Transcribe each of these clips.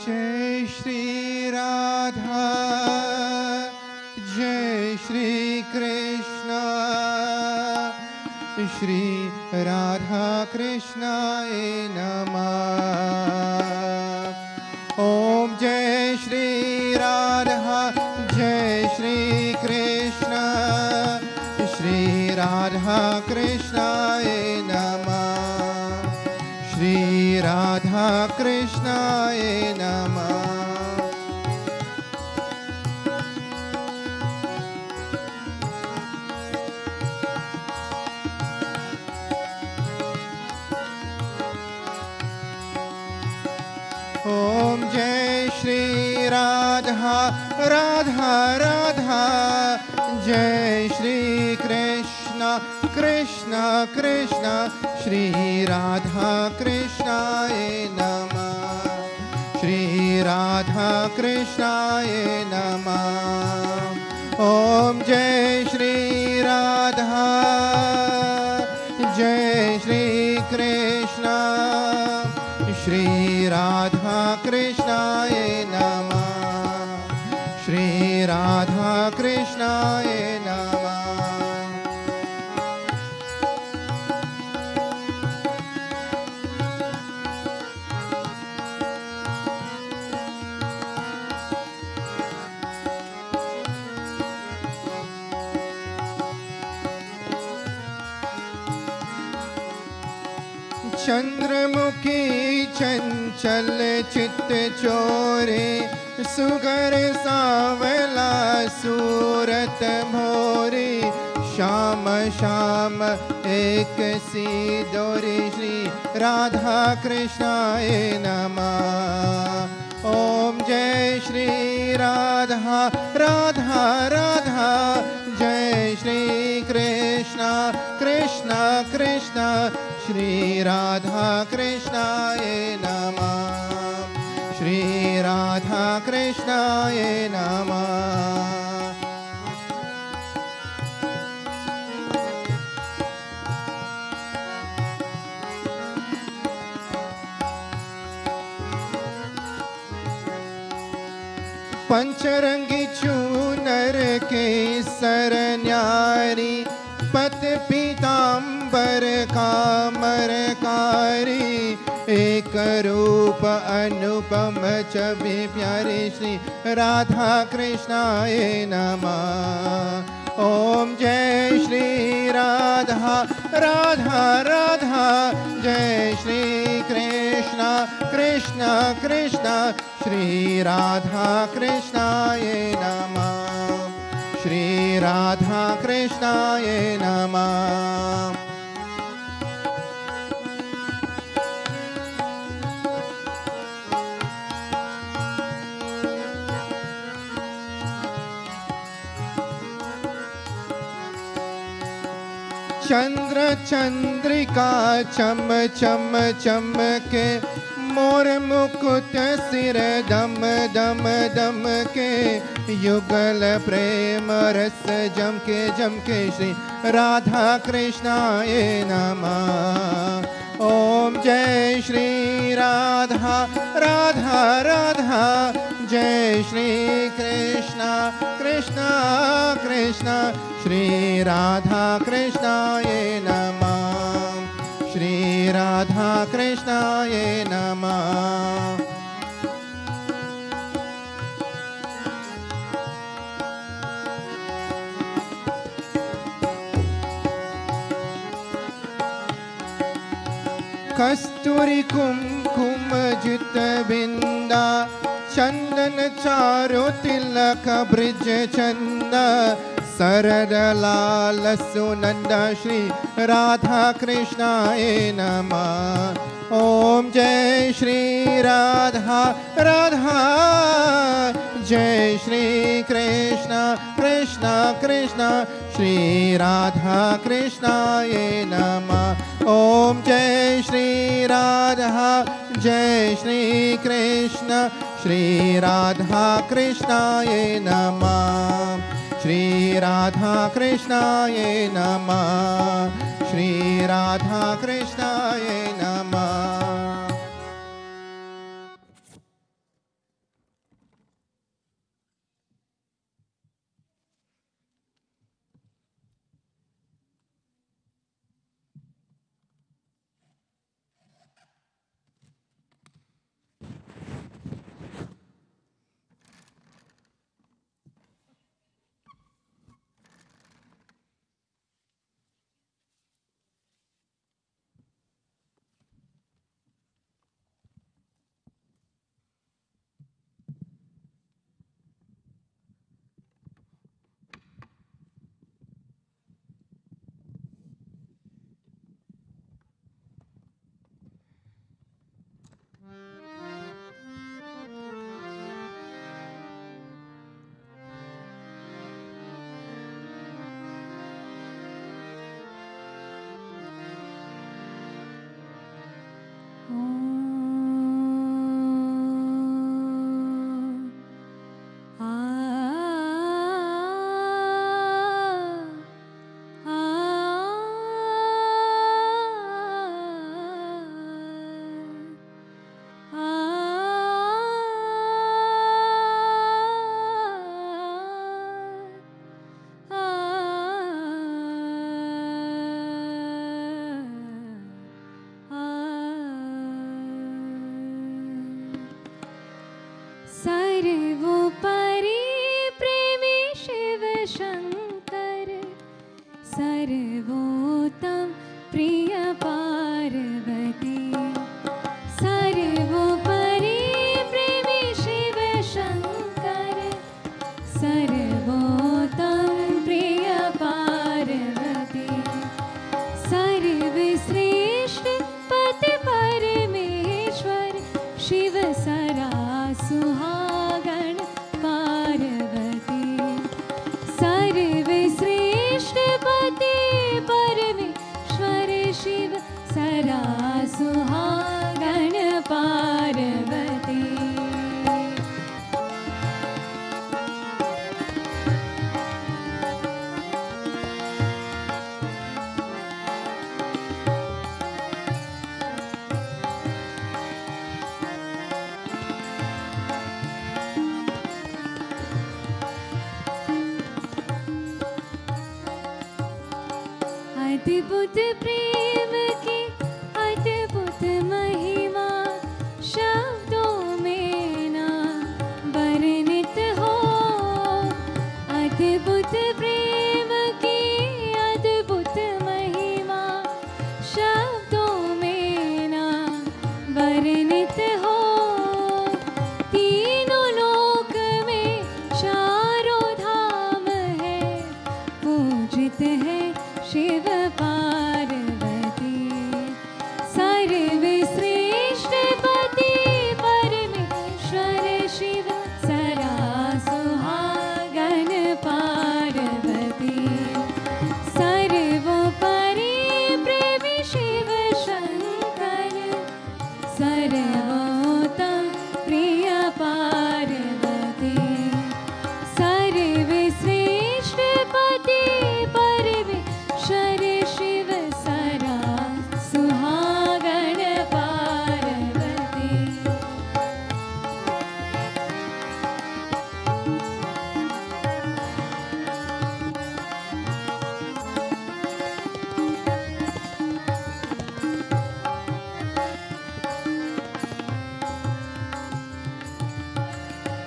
जय श्री राधा जय श्री कृष्ण श्री राधा कृष्णाय नमः। ओम जय श्री राधा जय श्री कृष्ण श्री राधा कृष्णाय नमः। श्री राधा कृष्णाय नमः। ओम जय श्री राधा राधा राधा जय श्री कृष्ण कृष्ण कृष्ण श्री राधा कृष्णाय नमः। श्री राधा कृष्णाय नमः। ओम जय श्री राधा जय श्री कृष्ण श्री राधा कृष्णाय नमः। श्री राधा कृष्णाय नमः। चंद्रमुखी चंचल चित्त चोरे सुगर सावला सूरत भोरे श्याम श्याम एक सी दोरे श्री राधा कृष्णाय नमः। ओम जय श्री राधा राधा राधा जय श्री कृष्ण कृष्ण कृष्ण श्री राधा कृष्णाय नमः। श्री राधा कृष्णाय नमः। पंचरंगी चूनर के सर न्यारी पत पीतांबर कामरकारी एक रूप अनुपम छवि प्यारे श्री राधा कृष्णाय नमः। ओम जय श्री राधा राधा राधा जय श्री कृष्ण कृष्ण कृष्ण श्री राधा कृष्णाय नमः। श्री राधा कृष्णाय नमः। चंद्र चंद्रिका चम चम चमके मोर मुकुट सिर दम दम दम के युगल प्रेम रस जमके जमके श्री राधा कृष्णाय नमः। ओम जय श्री राधा राधा राधा जय श्री कृष्ण कृष्ण कृष्ण श्री राधा कृष्णाय नमः। श्री राधा कृष्णाय नमः। कस्तूरी कुमकुम जित बिंदा चंदन चारो तिलक ब्रिज चंदा सरद लाल सुनंदा श्री राधा कृष्णाय नमः। ओम जय श्री राधा राधा जय श्री कृष्ण कृष्ण कृष्ण श्री राधा कृष्णाय नमः। ओम जय श्री राधा जय श्री कृष्ण श्री राधा कृष्णाय नमः। श्री राधा कृष्णाय नमः। श्री राधा कृष्णाय नमः। सर्वोपरि प्रेमी शिव शंकर, सर्वोत्तम प्रिय पार्वती। सर्वोपरि प्रेमी शिव शंकर, सर्वोत्तम प्रिय पार्वती। सर्वश्रेष्ठ पति परमेश्वर शिव सरा सुहागण पार्वती। सर्वश्रेष्ठ पति परमेश्वर शिव सरा सुहागण पार्वती। अद्भुत प्रेम की अद्भुत महिमा, शब्दों में ना वर्णित हो। अद्भुत प्रेम की अद्भुत महिमा, शब्दों में ना वर्णित हो। तीनों लोक में चारों धाम है, पूजित है शिव पार्वती। सर्वश्रेष्ठ पति परमेश्वर शिव सरा सुहागण पार्वती। सर्वोपरि प्रेमी शिव शंकर, सर्वोत्तम प्रिय पार्वती। सर्वश्रेष्ठ पति परमेश्वर शिव सरा सुहागण पार्वती।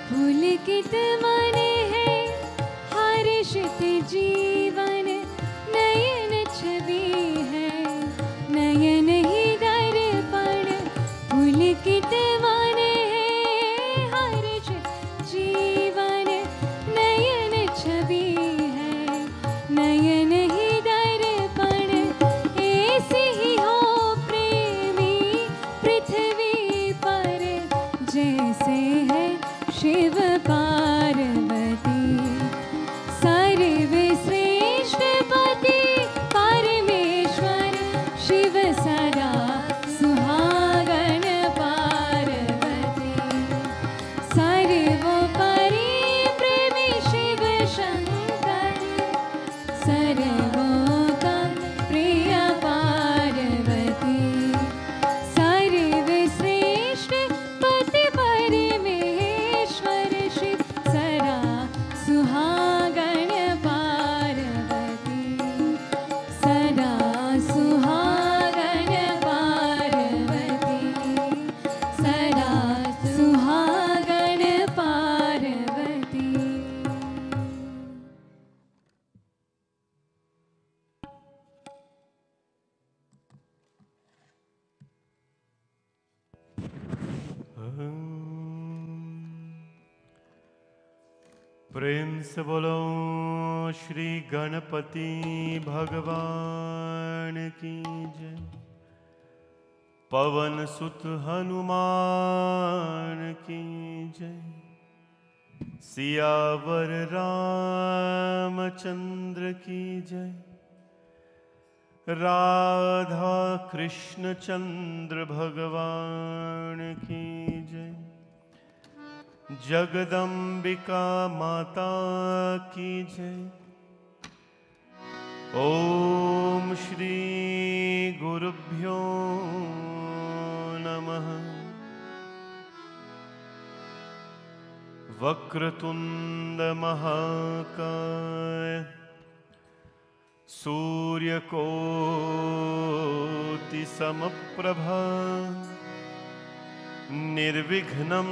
पुलकित मन है हर्षित जीवन, नयन छवि है नयन ही दर्पण। पुलकित मन है हर्षित जीवन, नयन छवि है नयन ही दर्पण। ऐसे ही हो प्रेमी पृथ्वी पर, जैसे है शिव पार्वती। सर्वश्रेष्ठ पति परमेश्वर शिव सदा सुहागण पार्वती। सर्वोपरि प्रेमी शिव शंकर, सर्वोत्तम प्रिय पार्वती। सर्वश्रेष्ठ पति परमेश्वर शिव सरा सुहागण पार्वती। सदा सुहागण पार्वती। सदा सुहागण पार्वती। प्रेम से बोलो श्री गणपति भगवान की जय। पवन सुत हनुमान की जय। सियावर रामचंद्र की जय। राधा कृष्ण चंद्र भगवान की जय। जगदम्बिका माता की जय। ओम श्री गुरुभ्यो नमः। वक्रतुंड महाकाय, सूर्यकोटि समप्रभा, निर्विघ्नं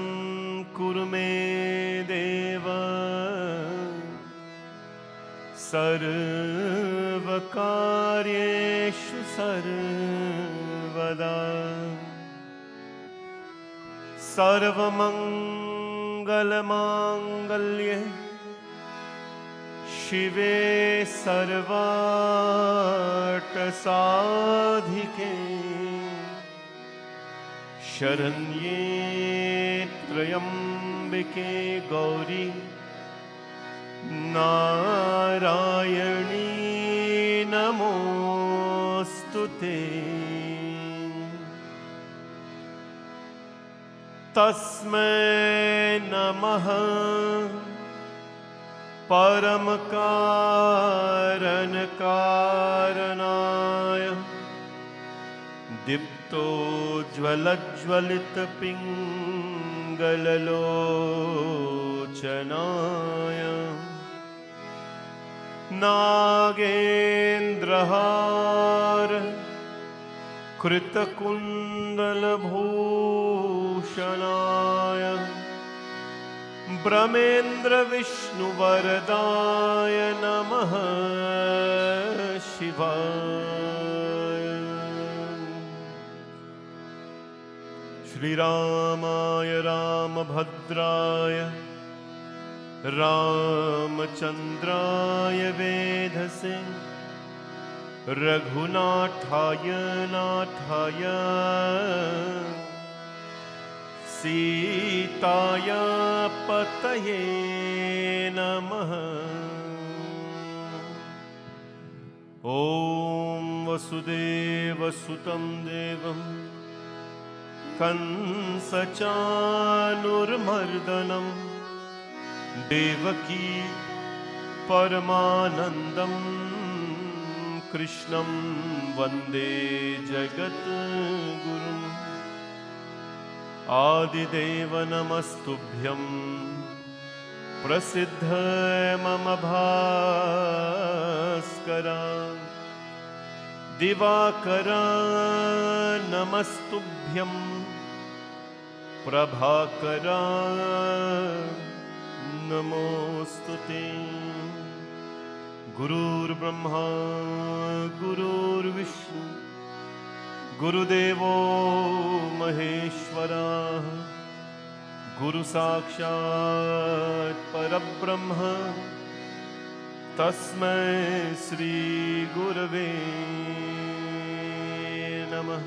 कुरु मे देव सर्वकार्येषु सर्वदा सर्वमङ्गलमाङ्गल्ये शिवे सर्वार्थसाधिके शरण्ये त्र्यम्बके गौरी नारायणी नमोऽस्तुते। तस्मै नमः परमकारणकारणाय दीप्तोज्ज्वलज्वलितपिङ्गललोचनाय नागेन्द्रहार कृतकुण्डलभूषणाय ब्रह्मेन्द्रविष्णुवरदाय नमः शिवाय। श्रीरामाय रामभद्राय रामचन्द्राय वेधसे रघुनाथाय नाथाय सीताय पतये नमः। ॐ वसुदेवसुतं देवं कंसचाणूरमर्दनं देवकी परमानन्दं कृष्णं वन्दे जगद्गुरुम्। आदिदेव नमस्तुभ्यं प्रसिद्ध मम भास्कर दिवाकर नमस्तुभ्यं प्रभाकर नमोस्तुते। गुरुर्ब्रह्मा गुरुर्विष्णु गुरुदेवो महेश्वरः गुरुसाक्षात् परब्रह्म तस्मै श्री गुरवे नमः।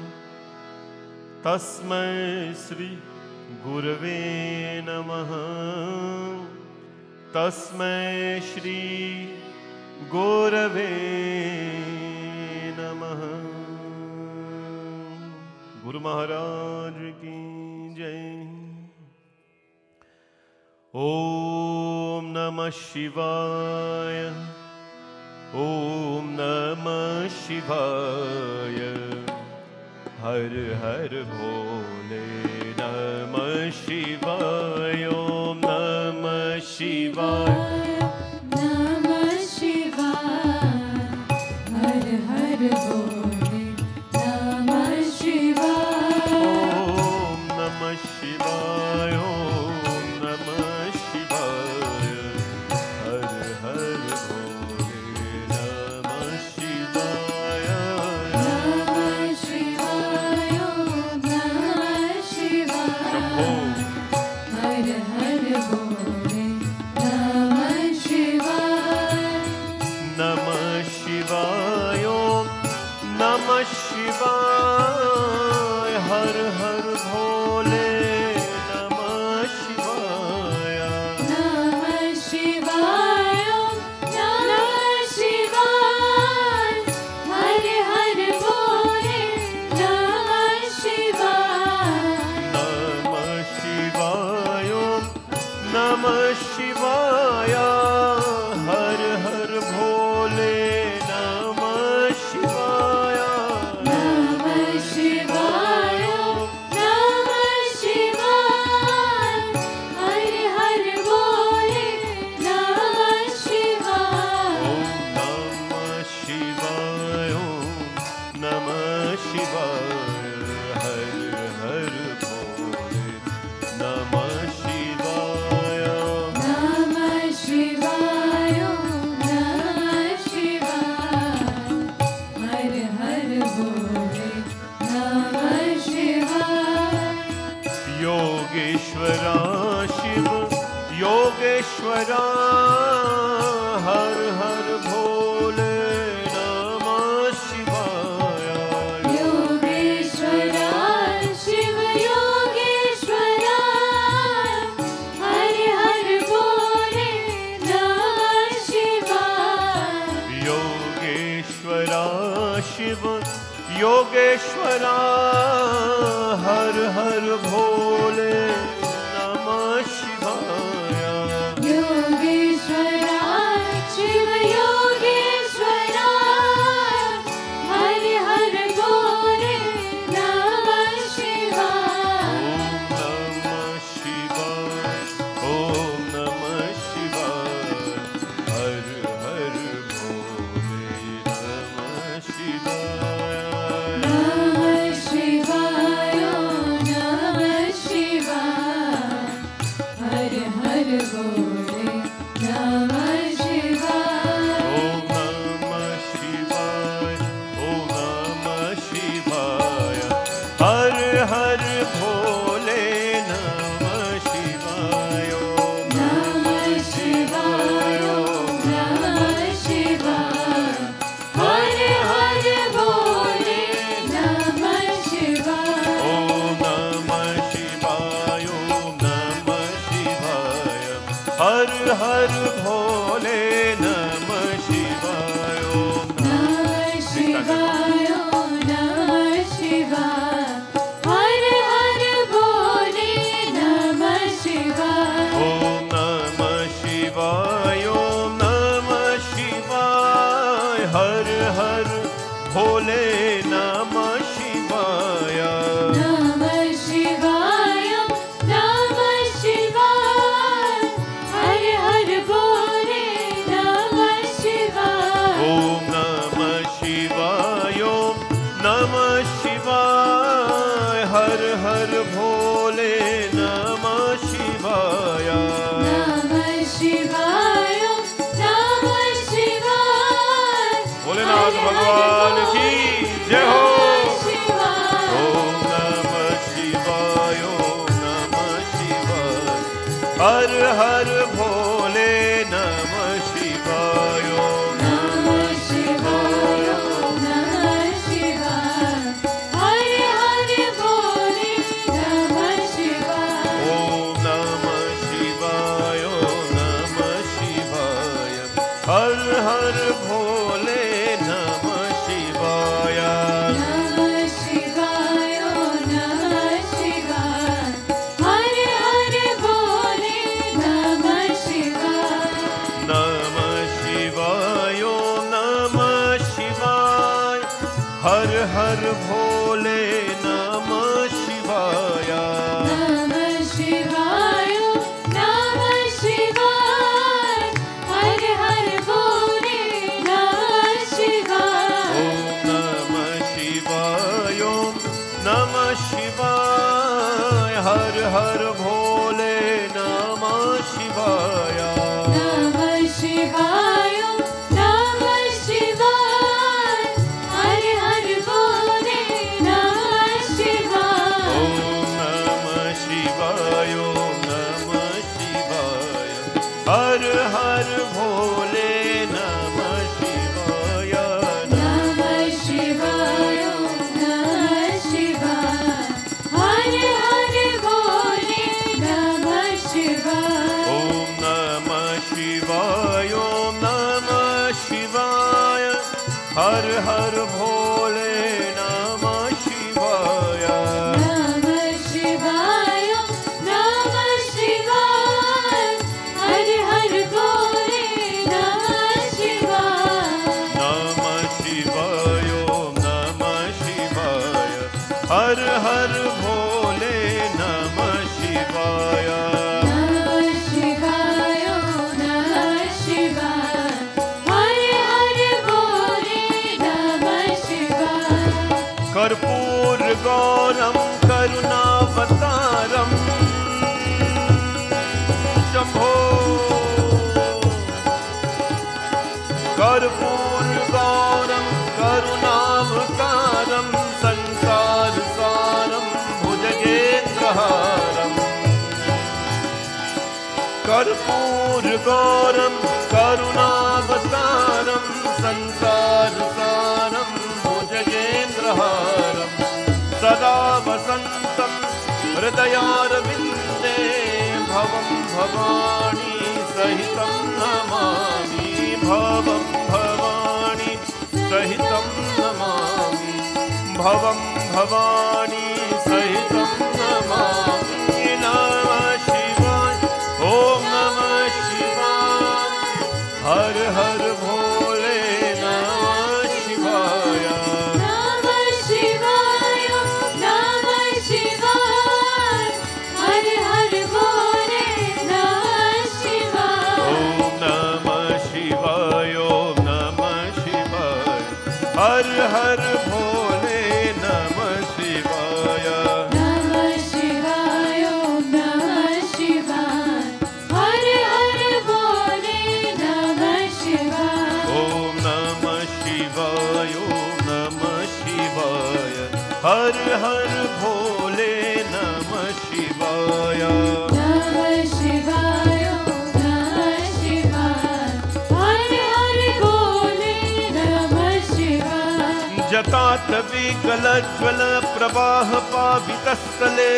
तस्मै श्री गुरवे नमः। तस्मै श्री गुरवे नमः। गुरु महाराज की जय। ओम नमः शिवाय। ओम नमः शिवाय। हर हर भोले नमः शिवाय। ओम नमः शिवाय। नमः शिवाय। हर हर भोले नमः शिवाय। ओम नमः शिवाय। ओम नमः शिवाय। हर हर भोले नमः शिवाय। नमः शिवाय। नमः शिवाय। हर हर भोले नमः योगेश्वरा हर हर भोले नमः शिवाय। योगेश्वरा शिव योगेश्वरा हर हर बोले नमः शिवाय। योगेश्वरा शिव योगेश्वरा हर हर भोले नमः शिवाय। योगेश्वरा शिव योगेश्वरा हर हर बोले नमः शिवाय। ओम नमः शिवाय हर हर भोले नमः शिवाय। नमः शिवाय नमः शिवाय हर हर बोले नमः शिवाय। ओम नमः शिवाय ओम नमः शिवाय हर हर भोले नमः शिवाय। ओम नमः शिवाय नमः शिवाय हर हर बोले नमः शिवाय। ओम नमः शिवाय ओम नमः शिवाय हर हर भोले नमः शिवाय। ओम नमः शिवाय नमः शिवाय हर हर बोले नमः शिवाय। ओम नमः शिवाय ओम नमः शिवाय हर हर भोले नमः शिवाय। नमः शिवाय नमः शिवाय हर हर बोले नमः शिवाय। ओम नमः शिवाय ओम नमः शिवाय हर हर भोले नमः शिवाय। नमः शिवाय नमः शिवाय भोलेनाथ भगवान की जय हो। शिवाय। ओम नमः शिवाय ओम नमः शिवाय हर हर भोले नमः शिवाय। ओम नमः शिवाय नमः शिवाय हर हर बोले नमः शिवाय। ओम नमः शिवाय ओम नमः शिवाय हर हर भोले नमः शिवाय। नमः शिवाय नमः शिवाय हर हर बोले नमः शिवाय। नमः शिवाय ओम नमः शिवाय हर हर भोले नमः शिवाय। नमः शिवाय नमः शिवाय हर हर बोले नमः शिवाय। ओम नमः शिवाय ओम नमः शिवाय हर हर भोले नमः शिवाय। नमः शिवाय नमः शिवाय हर हर बोले नमः शिवाय। ओम नमः शिवाय ओम नमः शिवाय हर हर भोले नमः शिवाय। नमः शिवाय नमः शिवाय हर हर बोले नमः शिवाय। ओम नमः शिवाय ओम नमः शिवाय हर हर भोले नमः शिवाय। नमः शिवाय नमः शिवाय हर हर बोले नमः शिवाय। नमः शिवाय ओम नमः शिवाय हर हर भोले नमः शिवाय। नमः शिवाय नमः शिवाय हर हर बोले नमः शिवाय। कर्पूर गौरम करुणावतारम शंभो। कर्पूर गौरम करुणावतारम संसार सारम भुजगेन्द्रहारम। कर्पूरगौरं करुणावतारं संसारसारं भुजगेन्द्रहारं सदा वसन्तं हृदयारविन्दे भवं भवानी सहितं नमामि भवं भवानी सहितं नमामि भवं भवानी सहितं नमामि नमः शिवाय ॐ नमः शिवाय हर हर भोले नमः शिवाय नमः शिवाय नमः शिवाय हर हर भोले नमः शिवाय ॐ नमः शिवाय ॐ नमः शिवाय हर हर भोले नमः शिवाय नमः शिवाय नमः शिवाय हर हर भोले नमः शिवाय ॐ नमः शिवाय ॐ नमः शिवाय हर हर भोले नमः शिवाय नमः शिवाय नमः शिवाय हर हर भोले नमः शिवाय जतात विकलज्वल प्रवाह पावितस्थले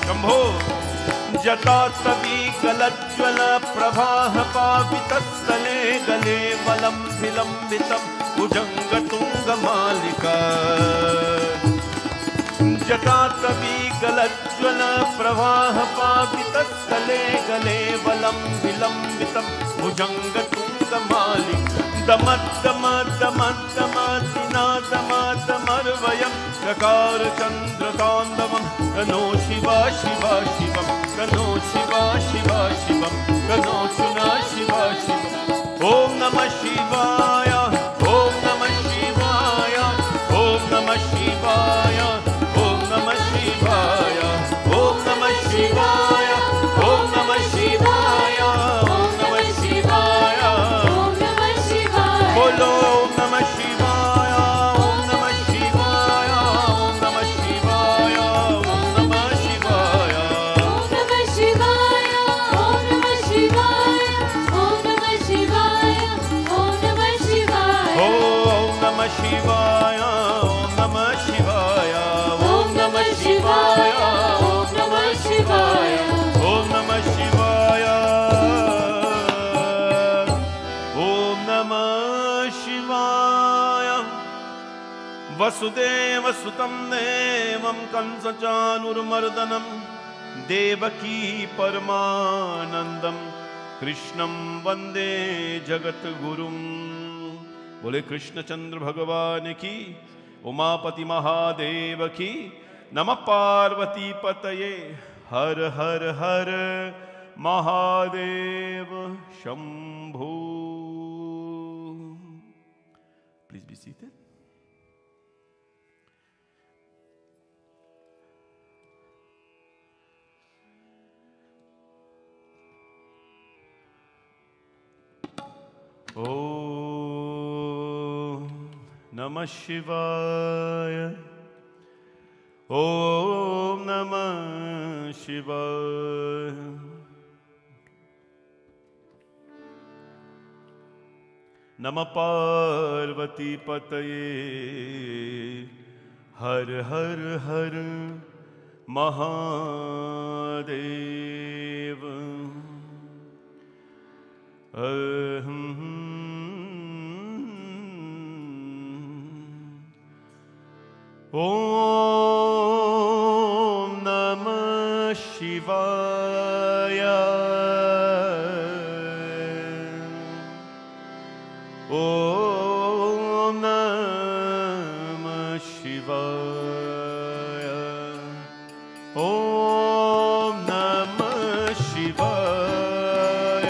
शम्भो जतात विकलज्वल प्रवाह पावितस्थले गले वलं विलम्बितं भुजङ्गतुङ्गमालिका जतात विकलज्वल प्रवाह पावितस्थले गले वलं विलम्बितं भुजङ्गतुङ्गमालिका दमद्दमद्दमद्दमद्दिनादमद्दमर्वयं चकार चन्द्रताण्डवं कनो शिवा शिवा शिवं कनो शिवा शिवा शिवं कनो चुना शिवा शिवम् ॐ नमः शिवाय ॐ नमः शिवाय ॐ नमः शिवाय ॐ नमः शिवाय ॐ नमः शिवाय ॐ नमः शिवाय ॐ नमः शिवाय ओम नमः शिवाय बोलो ॐ नमः शिवाय ॐ नमः शिवाय ॐ नमः शिवाय ॐ नमः शिवाय ओम नमः शिवाय ओम नमः शिवाय ओम नमः शिवाय ओम नमः शिवाय ॐ नमः शिवाय ॐ नमः शिवाय ॐ नमः शिवाय ॐ नमः शिवाय ॐ नमः शिवाय ॐ नमः शिवाय वसुदेवसुतं देवं कंसचाणूरमर्दनं देवकी परमानन्दं कृष्णं वन्दे जगद्गुरुं बोले कृष्णचंद्र भगवान की उमापति महादेव की नमः पार्वती पतये Har Har Har Mahadev Shambho please be seated ॐ नमः शिवाय ॐ नमः शिवाय नमः पार्वती पतये हर हर हर महादेव ॐ नमः शिवाय ॐ नमः शिवाय ॐ नमः शिवाय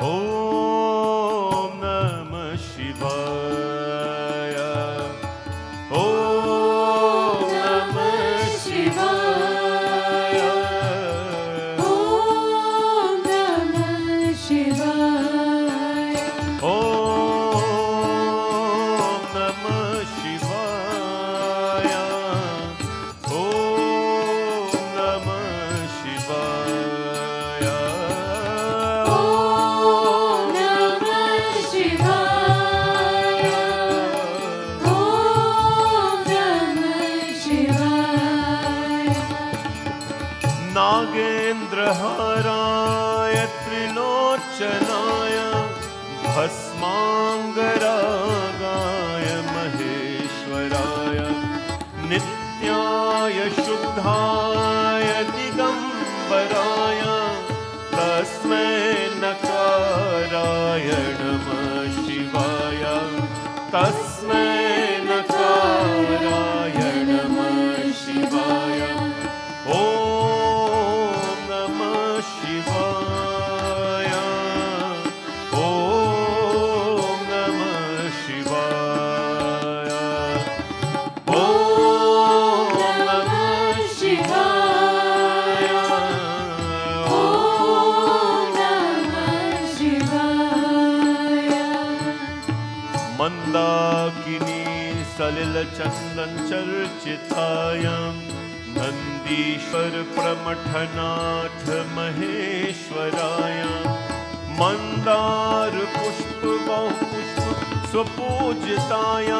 ॐ नमः शिवाय ॐ नमः शिवाय ओम नमः शिवाय ॐ नमः शिवाय ॐ चित्रहाराय त्रिलोचनाय भस्मांगरागाय महेश्वराय नित्याय शुद्धाय दिगंबराय तस्मै नकाराय नमः शिवाय तस्मै नकाराय नमः शिवाय ॐ नमः शिवाय ॐ नमः शिवाय ॐ नमः शिवाय ॐ नमः शिवाय मंदाकिनी सलिल चंदन चर्चितायां नंदीश्वर प्रमथनाथ महेश्वराय मंदार पुष्प बहुपुष्प स्वपूजिताय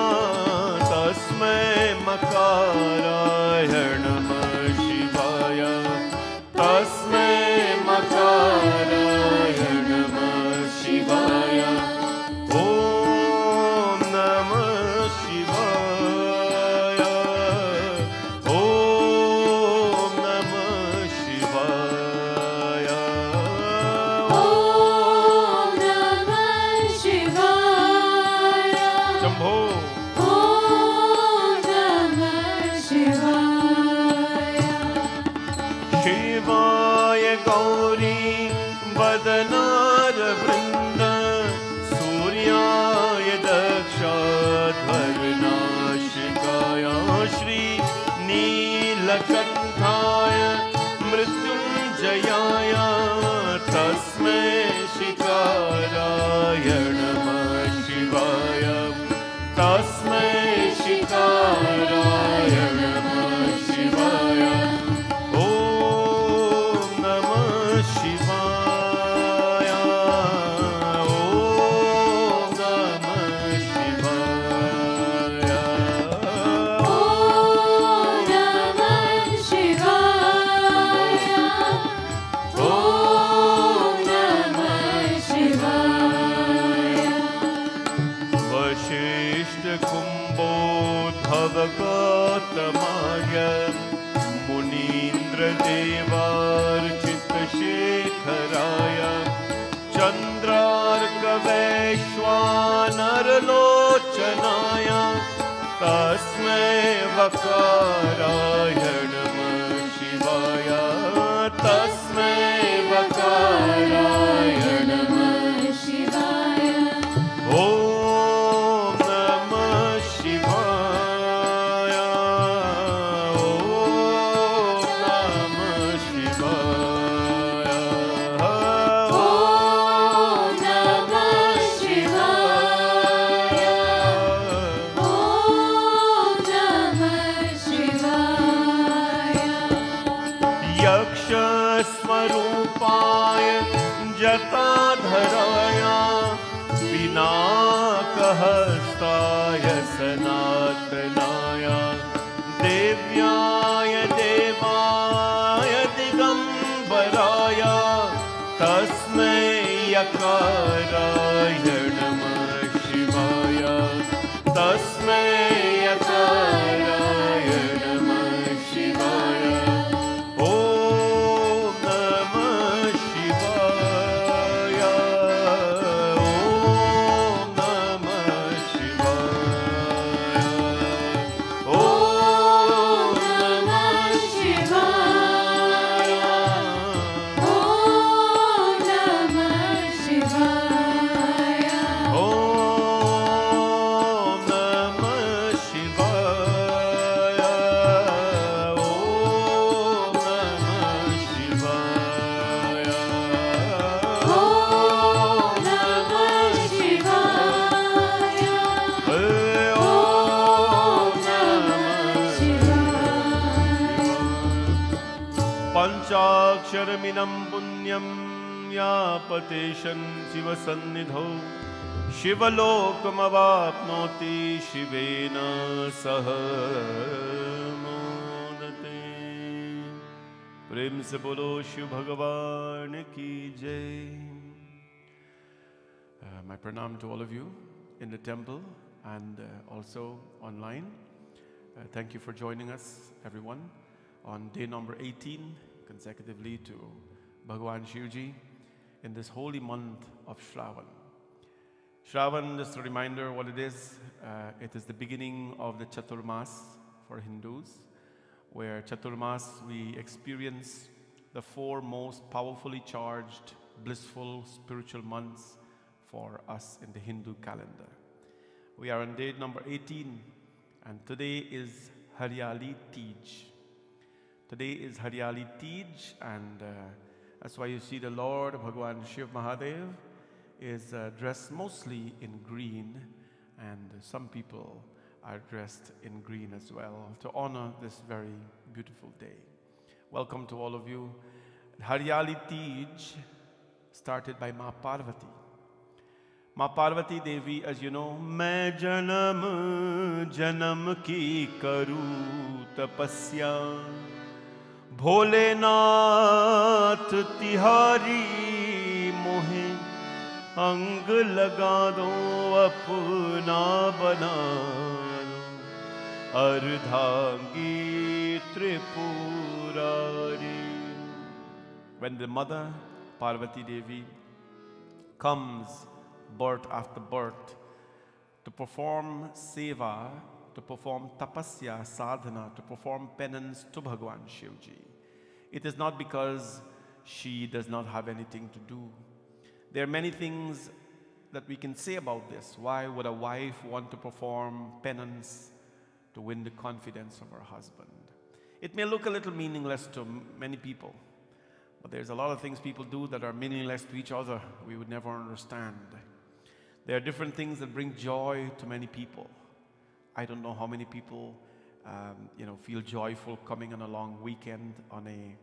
तस्मै मकाराय नमः शिवाय तस्मै मकाराय नमः शिवाय ॐ नमः शिवाय ॐ नमः शिवाय ॐ नमः शिवाय शंभो ॐ नमः शिवाय शिवाय गौरी वदनार वृंद सूर्याय दक्षाध्वरनाशिकाय श्री नीलकंठाय मृत्युंजयाय तस्मै शिकाराय नमः शिवाय तस्मै शिकाराय नमः शिवाय ॐ नमः शिवाय ॐ नमः शिवाय ॐ नमः शिवाय ॐ नमः शिवाय वशिष्ठ कुंभोद्भव गौतमाय मुनीन्द्र देवार्चित शेखराय चंद्रार्क वैश्वानरलोचनाय तस्मै वकाराय नमः शिवाय तस्मै वकाराय नमः शिवाय ॐ नमः शिवाय ॐ नमः शिवाय ॐ नमः शिवाय ॐ नमः शिवाय यक्षस्वरूपाय जटाधराय पिनाकहस्ताय सनातनाय देव्याय देवाय दिगंबराय तस्मै यकाराय नमः शिवाय तस्मै यकाराय नमः शिवाय ॐ नमः शिवाय ॐ नमः शिवाय ॐ नमः शिवाय ॐ नमः शिवाय ॐ नमः शिवाय ॐ नमः शिवाय ॐ नमः शिवाय ॐ नमः शिवाय पंचाक्षरमिदं पुण्यं यापतेशं शिवसन्निधौ शिवलोकमवाप्नोति शिवेन सह मोदते प्रेम से बोलो शिव भगवान की जय. My pranam to all of you in the temple and also online. Thank you for joining us, everyone, on day number 18 consecutively to Bhagwan Shivji in this holy month of Shravan. Shravan, just a reminder what it is. It is the beginning of the Chaturmas for Hindus, where Chaturmas we experience the 4 most powerfully charged, blissful, spiritual months for us in the Hindu calendar. We are on day number 18, and today is Haryali Tej. Today is Haryali Tej, and that's why you see the Lord, Bhagwan Shiv Mahadev, is dressed mostly in green, and some people are dressed in green as well to honor this very beautiful day. Welcome to all of you. Haryali Tej started by Ma Parvati. Ma Parvati Devi, as you know, मैं जन्म जन्म की करूँ तपस्या भोलेनाथ तिहारी मोहे अंग लगा दो अपना बना लो अर्धांगी Tripurari. When the mother Parvati Devi comes birth after birth to perform seva, to perform tapasya, sadhana, to perform penance to Bhagwan Shivji, it is not because she does not have anything to do. There are many things that we can say about this. Why would a wife want to perform penance to win the confidence of her husband? It may look a little meaningless to many people, but there's a lot of things people do that are meaningless to each other. We would never understand. There are different things that bring joy to many people. I don't know how many people, feel joyful coming on a long weekend, on a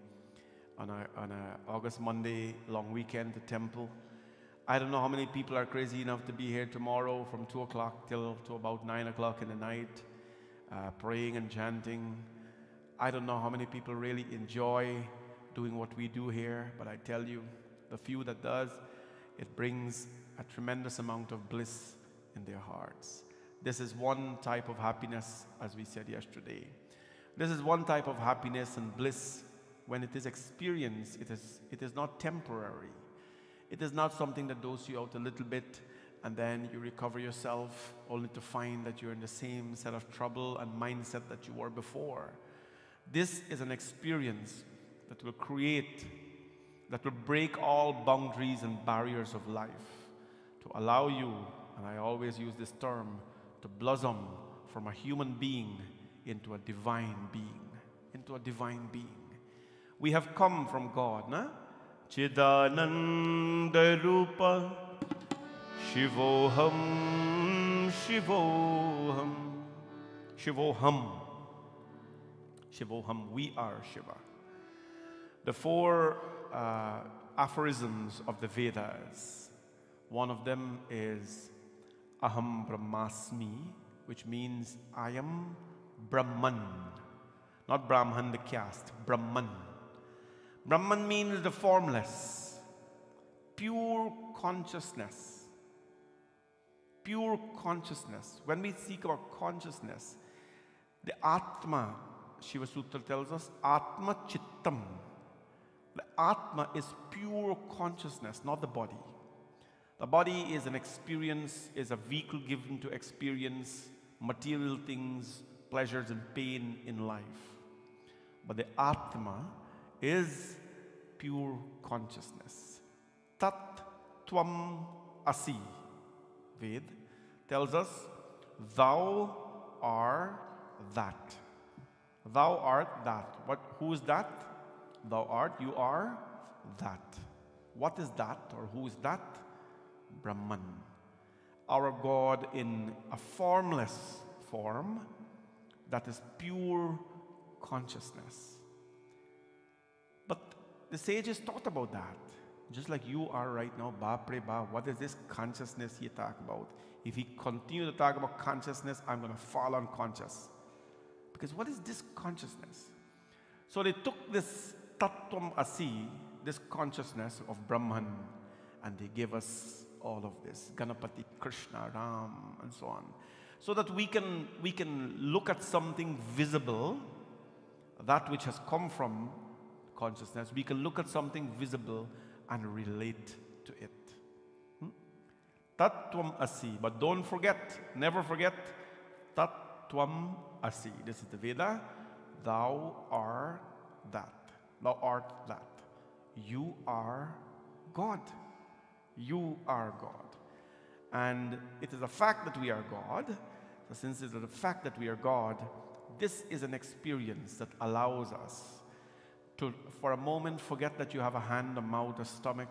August Monday long weekend to temple. I don't know how many people are crazy enough to be here tomorrow from 2 o'clock till to about 9 o'clock in the night, praying and chanting. I don't know how many people really enjoy doing what we do here, but I tell you, the few that does, it brings a tremendous amount of bliss in their hearts. This is one type of happiness, as we said yesterday. This is one type of happiness and bliss when it is experienced. It is not temporary. It is not something that doses you out a little bit and then you recover yourself only to find that you're in the same set of trouble and mindset that you were before. This is an experience that will break all boundaries and barriers of life, to allow you, and I always use this term, to blossom from a human being into a divine being, We have come from God, na? Chidananda Rupa Shivoham Shivoham Shivoham Shivoham, we are Shiva. The 4 aphorisms of the Vedas, one of them is Aham Brahmasmi, which means I am Brahman. Not Brahman the caste, Brahman. Brahman means the formless, pure consciousness. Pure consciousness. When we speak about consciousness, the Atma, Shiva Sutra tells us, Atma Chittam. The Atma is pure consciousness, not the body. The body is an experience, is a vehicle given to experience material things, pleasures and pain in life. But the Atma is pure consciousness. Tat Tvam Asi. Ved tells us, thou art that. Thou art that. Who is that? Thou art, you are that. What is that, or who is that? Brahman. Our God in a formless form that is pure consciousness. But the sages thought about that. Just like you are right now, Bapre Ba, what is this consciousness he talk about? If he continue to talk about consciousness, I'm going to fall unconscious. Because what is this consciousness? So they took this Tattvam Asi, this consciousness of Brahman, and they give us all of this, Ganapati, Krishna, Ram, and so on, so that we can look at something visible, that which has come from consciousness. We can look at something visible and relate to it. Tattvam Asi, but don't forget, never forget, Tattvam Asi. This is the Veda. Thou art that. Thou art that. You are God. You are God. And it is a fact that we are God. So since it is a fact that we are God, this is an experience that allows us to, for a moment, forget that you have a hand, a mouth, a stomach,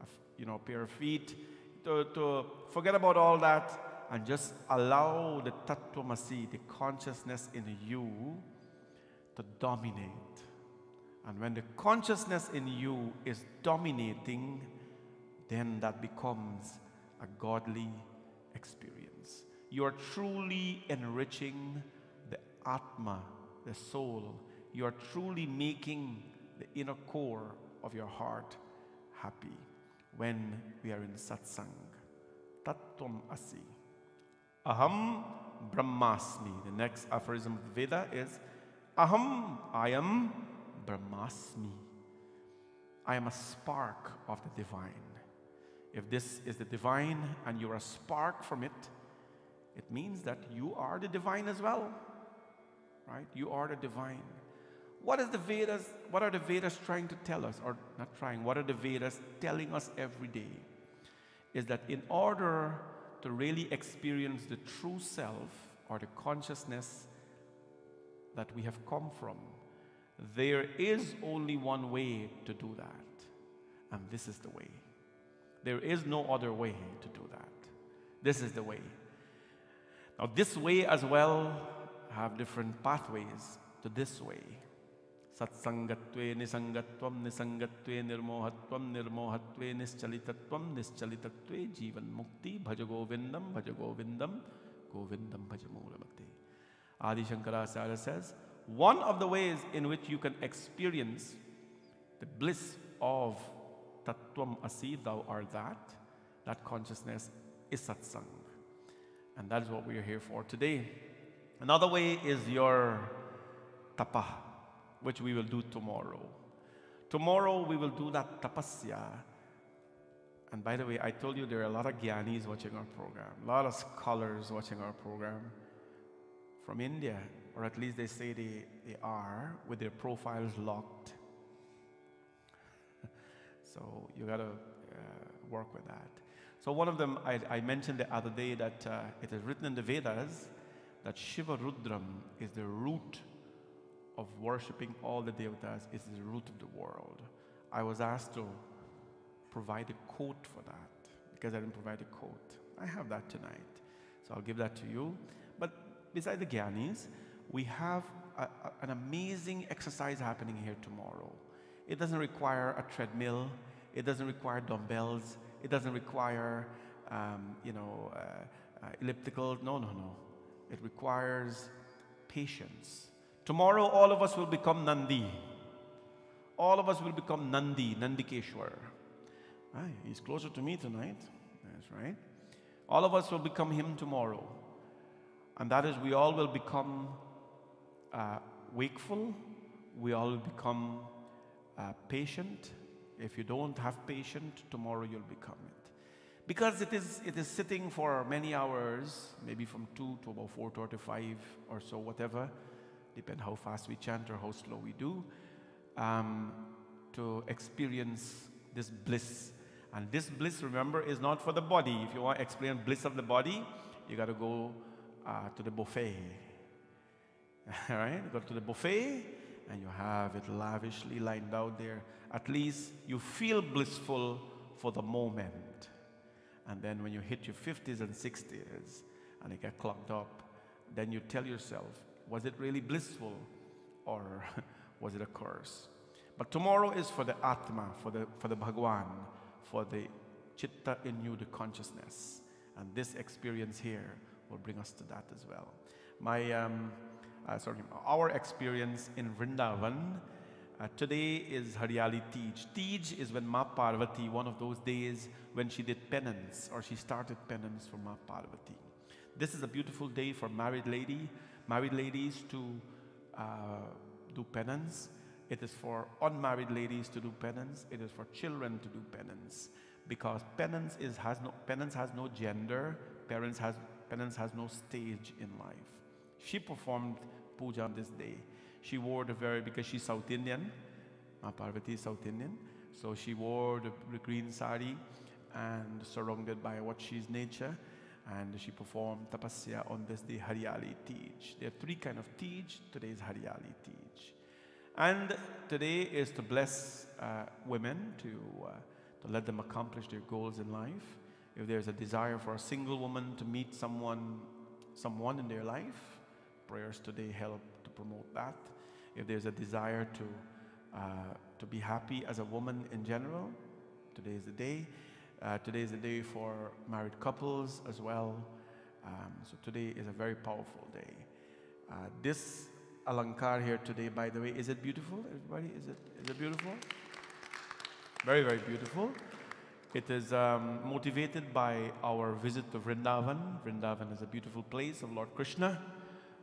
a pair of feet, to forget about all that and just allow the Tattvamasi, the consciousness in you, to dominate. And when the consciousness in you is dominating, then that becomes a godly experience. You are truly enriching the Atma, the soul. You are truly making the inner core of your heart happy when we are in satsang. Tattvam Asi. Aham Brahmasmi. The next aphorism of the Veda is Aham, I am Brahmasmi. I am a spark of the divine. If this is the divine and you're a spark from it, it means that you are the divine as well. Right? You are the divine. What are the Vedas trying to tell us? Or not trying, what are the Vedas telling us every day? Is that in order to really experience the true self or the consciousness that we have come from, there is only one way to do that. And this is the way. There is no other way to do that. This is the way. Now this way as well have different pathways to this way. Satsangatve nisangatvam nisangatve nirmohatvam nirmohatve nischalitatvam nischalitatve jivan mukti bhajagovindam bhajagovindam govindam bhajamulamate. Adi Shankaracharya says, one of the ways in which you can experience the bliss of Tattvam Asi, thou art that consciousness is satsang. And that is what we are here for today. Another way is your tapa, which we will do tomorrow. Tomorrow we will do that tapasya. And by the way, I told you there are a lot of Gyanis watching our program, a lot of scholars watching our program from India, or at least they say they are, with their profiles locked. So you got to work with that. So one of them, I mentioned the other day that it is written in the Vedas that Shiva Rudram is the root of worshipping all the devatas. It's the root of the world. I was asked to provide a quote for that because I didn't provide a quote. I have that tonight, so I'll give that to you. But beside the Gyanis, we have an amazing exercise happening here tomorrow. It doesn't require a treadmill. It doesn't require dumbbells. It doesn't require, elliptical. No. It requires patience. Tomorrow, all of us will become Nandi. All of us will become Nandi, Nandikeshwar. He's closer to me tonight. That's right. All of us will become him tomorrow. And that is, we all will become wakeful. We all will become patient. If you don't have patience, tomorrow you'll become it. Because it is sitting for many hours, maybe from 2 to about 4:35 or so, whatever, depend how fast we chant or how slow we do, to experience this bliss. And this bliss, remember, is not for the body. If you want to experience bliss of the body, you got to go to the buffet. All right? Go to the buffet, and you have it lavishly lined out there. At least you feel blissful for the moment. And then when you hit your 50s and 60s, and you get clocked up, then you tell yourself, was it really blissful, or was it a curse? But tomorrow is for the Atma, for the Bhagwan, for the Chitta in you, the consciousness. And this experience here will bring us to that as well. Our experience in Vrindavan Today is Haryali Tej. Tej is when Ma Parvati, one of those days when she did penance, or she started penance for Ma Parvati. This is a beautiful day for married ladies to do penance. It is for unmarried ladies to do penance. It is for children to do penance, because penance has no gender. Penance has no stage in life. She performed puja on this day. She wore because she's South Indian, Ma Parvati is South Indian, so she wore the green sari and surrounded by what she's nature, and she performed tapasya on this day, Haryali Tej. There are 3 kinds of Tej. Today is Haryali Tej. And today is to bless women, to let them accomplish their goals in life. If there's a desire for a single woman to meet someone in their life, prayers today help to promote that. If there's a desire to be happy as a woman in general, today is the day. Today is the day for married couples as well. So today is a very powerful day. This alankar here today, by the way, is it beautiful, everybody? Is it beautiful? Very, very beautiful. It is motivated by our visit to Vrindavan. Vrindavan is a beautiful place of Lord Krishna.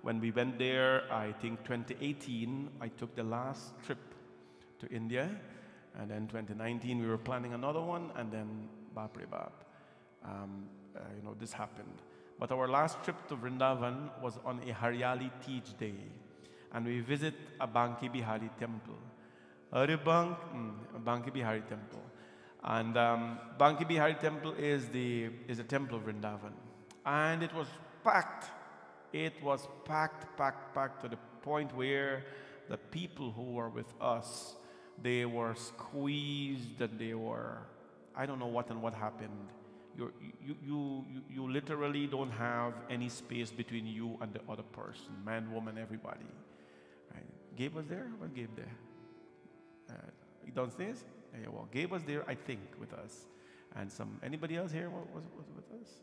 When we went there, I think 2018, I took the last trip to India. And then 2019, we were planning another one, and then Bapre Bap. This happened. But our last trip to Vrindavan was on a Haryali Tej day. And we visit a Banki Bihari temple. Banki Bihari temple. And Banki Bihari temple is a temple of Vrindavan. And it was packed. It was packed to the point where the people who were with us, they were squeezed, and they were, I don't know what happened. You literally don't have any space between you and the other person, man, woman, everybody. Right? Gabe was there? What Gabe there? Downstairs? Yeah, well, Gabe was there, I think, with us. And anybody else here was with us?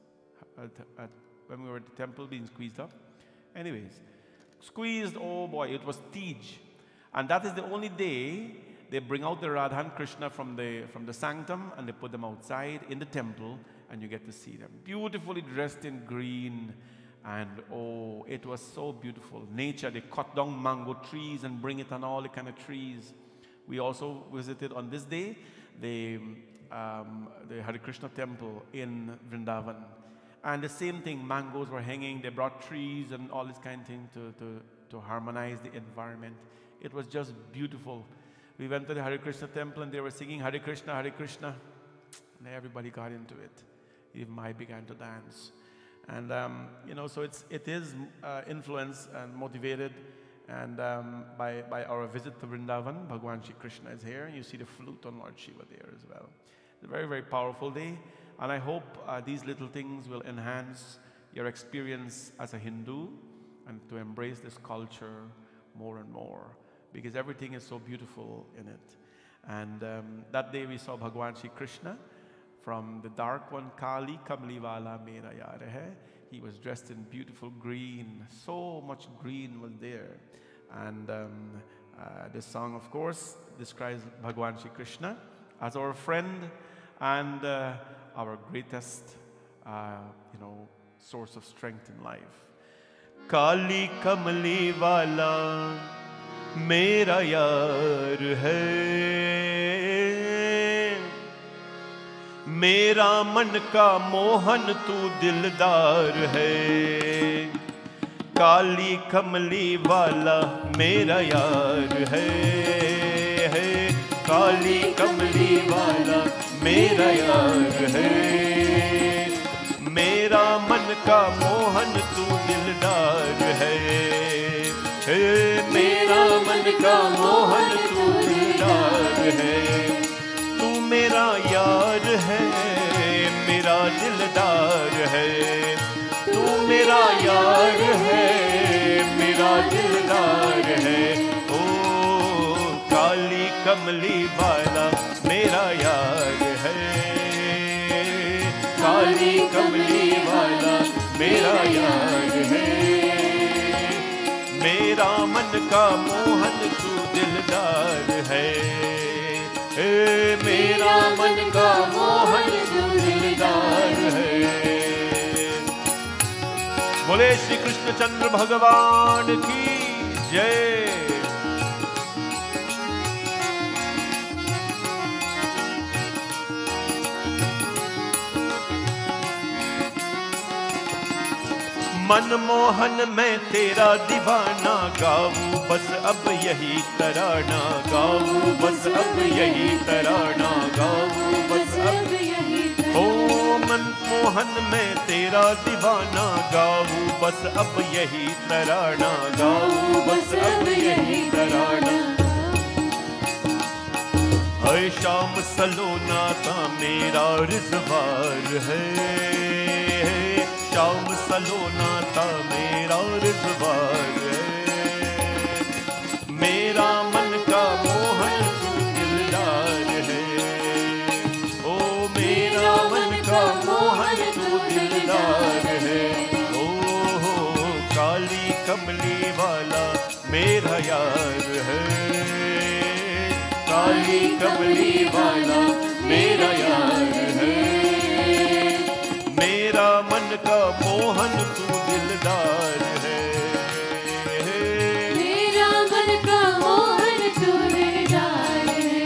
When we were at the temple being squeezed up. Anyways, squeezed, oh boy, it was Tej. And that is the only day they bring out the Radha and Krishna from the sanctum, and they put them outside in the temple, and you get to see them. Beautifully dressed in green, and oh, it was so beautiful. Nature, they cut down mango trees and bring it on all the kind of trees. We also visited on this day the Hare Krishna temple in Vrindavan. And the same thing, mangoes were hanging, they brought trees and all this kind of thing to harmonize the environment. It was just beautiful. We went to the Hare Krishna temple and they were singing Hare Krishna, Hare Krishna. And everybody got into it. Even I began to dance. And, so it is influenced and motivated and by our visit to Vrindavan. Bhagwan Shri Krishna is here. You see the flute on Lord Shiva there as well. It's a very, very powerful day. And I hope these little things will enhance your experience as a Hindu and to embrace this culture more and more, because everything is so beautiful in it. And that day we saw Bhagwan Shri Krishna from the dark one, Kali Kamli Wala Mera Yaar Hai. He was dressed in beautiful green. So much green was there. And this song, of course, describes Bhagwan Shri Krishna as our friend and our greatest, source of strength in life. Kali Kamli Wala Mera Yaar Hai, Mera Man Ka Mohan Tu Dildar Hai. Kali Kamli Wala Mera Yaar Hai, Kali Kamli Wala Mera Yaar Hai, Mera Man Ka Mohan Tu Dildar Hai, Mera Man Ka Mohan Tu Dildar Hai. Tu Mera Yaar Hai, Mera Dildar Hai. Tu Mera Yaar Hai, Mera Dildar Hai. Oh, Kali Kamli Wala Mera Yaar Hai, Kali Kamli Wala Mera Yaar Hai. मेरा मन का मोहन तू दिलदार है, मेरा मन का मोहन तू दिलदार है। बोले श्री कृष्ण चंद्र भगवान की जय। मनमोहन मैं तेरा दीवाना गाऊं बस अब यही तराना, गाऊं बस अब यही तराना, गाऊं बस अब यही तराना। ओ मनमोहन मैं तेरा दीवाना गाऊं बस अब यही तराना, गाऊं बस अब यही तराना। हर शाम सलोना था मेरा रिजवार है, शाम सलोना था मेरा रिजवार है। मेरा मन का मोहन तू दिलदार है, ओ मेरा मन का मोहन तू दिलदार है। ओ काली कमली वाला मेरा यार है, काली कमली वाला मेरा यार है। मेरा मन का मोहन तू दिलदार है, मेरा मन का मोहन तू दिलदार है।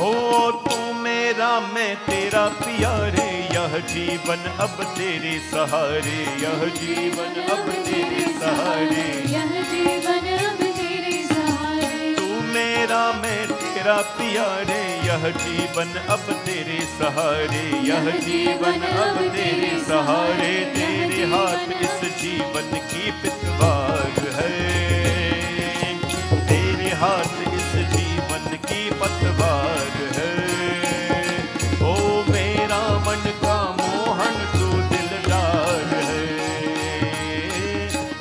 ओ तू मेरा मैं तेरा पिया रे, यह जीवन अब तेरे सहारे, यह जीवन अब तेरे सहारे, यह जीवन अब तेरे सहारे। तू मेरा मैं तेरा पिया रे, यह जीवन अब तेरे सहारे, यह जीवन अब तेरे सहारे। तेरे हाथ इस जीवन की पितवार है, तेरे हाथ इस जीवन की पतवार है। ओ मेरा मन का मोहन तू दिलदार है,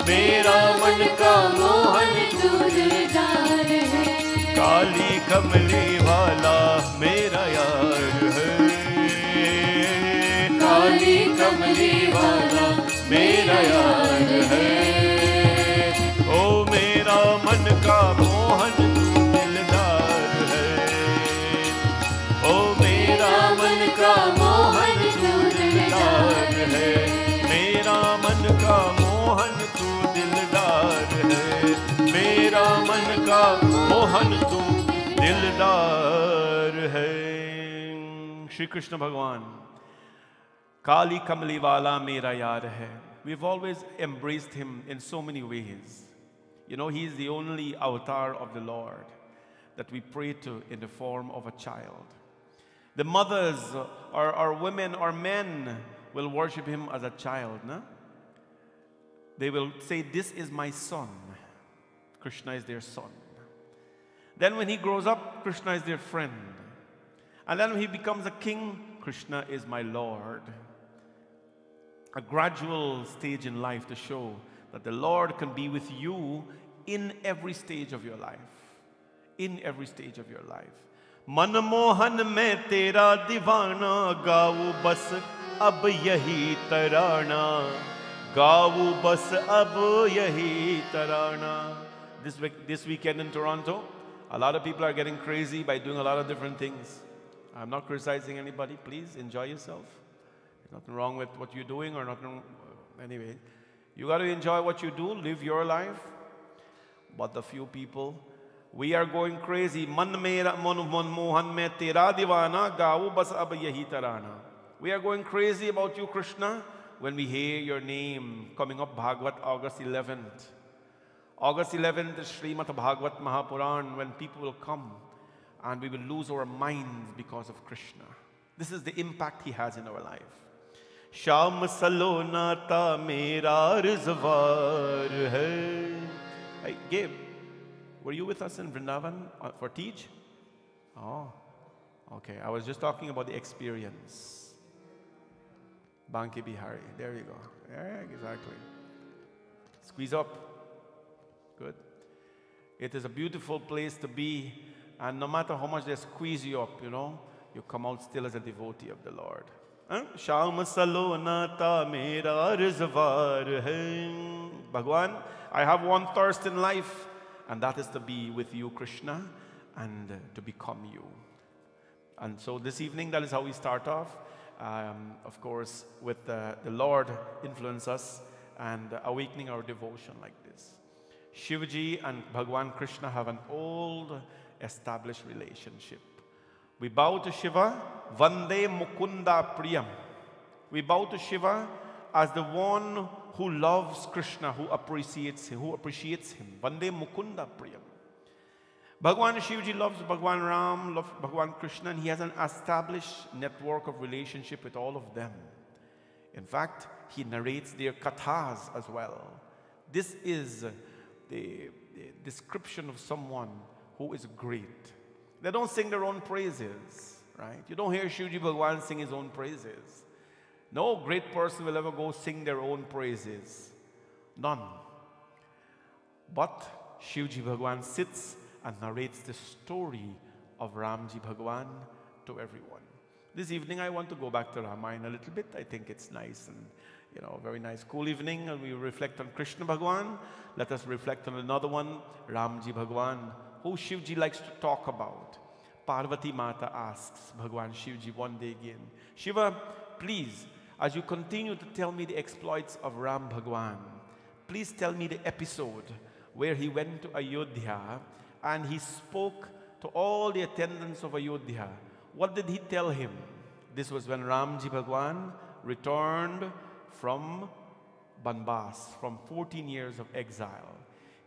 मेरा मन का मोहन तू दिलदार है। काली कमली वाला मेरा यार है, काली कमली वाला मेरा यार है। ओ मेरा मन का मोहन तू दिलदार है, ओ मेरा मन का मोहन तू दिलदार है। मेरा मन का मोहन तू दिलदार है, मेरा मन का मोहन तू दिलदार है। श्री कृष्ण भगवान काली कमली वाला मेरा यार है। We've always embraced him in so many ways. You know, he is the only avatar of the Lord that we pray to in the form of a child. The mothers or women or men will worship him as a child. No? They will say, this is my son. Krishna is their son. Then when he grows up, Krishna is their friend. And then when he becomes a king, Krishna is my Lord. A gradual stage in life to show that the Lord can be with you in every stage of your life. In every stage of your life. Manmohan मैं तेरा दीवाना गाऊं बस अब यही तराना, गाऊं बस अब यही तराना. This weekend in Toronto, a lot of people are getting crazy by doing a lot of different things. I'm not criticizing anybody. Please enjoy yourself. There's nothing wrong with what you're doing or nothing. Anyway, you got to enjoy what you do, live your life. But the few people, we are going crazy. Man mera mohan mein tera divana gaau bas ab yahi tarana. We are going crazy about you, Krishna, when we hear your name coming up Bhagavad August 11th. August 11th is Srimad Bhagavad Mahapuran, when people will come and we will lose our minds because of Krishna. This is the impact he has in our life. Sham salona ta mera rizwar hai. Hey, Gabe, were you with us in Vrindavan for Teej? Oh, Okay, I was just talking about the experience. Banki Bihari. There you go. Yeah, exactly. Squeeze up. Good. It is a beautiful place to be, and no matter how much they squeeze you up, you come out still as a devotee of the Lord. Sham salona ta mera rizwar hai. Bhagwan, I have one thirst in life, and that is to be with you, Krishna, and to become you. And so this evening, that is how we start off. Of course, with the Lord influence us and awakening our devotion like this. Shivaji and Bhagwan Krishna have an old established relationship. We bow to Shiva, Vande Mukunda Priyam. We bow to Shiva as the one who loves Krishna, who appreciates him. Vande Mukunda Priyam. Bhagwan Shivaji loves Bhagwan Ram, loves Bhagwan Krishna, and he has an established network of relationship with all of them. In fact, he narrates their kathas as well. This is the description of someone who is great. They don't sing their own praises, right? You don't hear Shivaji Bhagwan sing his own praises. No great person will ever go sing their own praises. None. But Shivaji Bhagwan sits and narrates the story of Ramji Bhagwan to everyone. This evening I want to go back to Ramayana a little bit. I think it's nice and a very nice cool evening, and we reflect on Krishna Bhagwan. Let us reflect on another one, Ramji Bhagwan, who Shivji likes to talk about. Parvati Mata asks Bhagwan Shivji one day again, Shiva, please, as you continue to tell me the exploits of Ram Bhagwan, please tell me the episode where he went to Ayodhya and he spoke to all the attendants of Ayodhya. What did he tell him? This was when Ramji Bhagwan returned from Banbas, from 14 years of exile.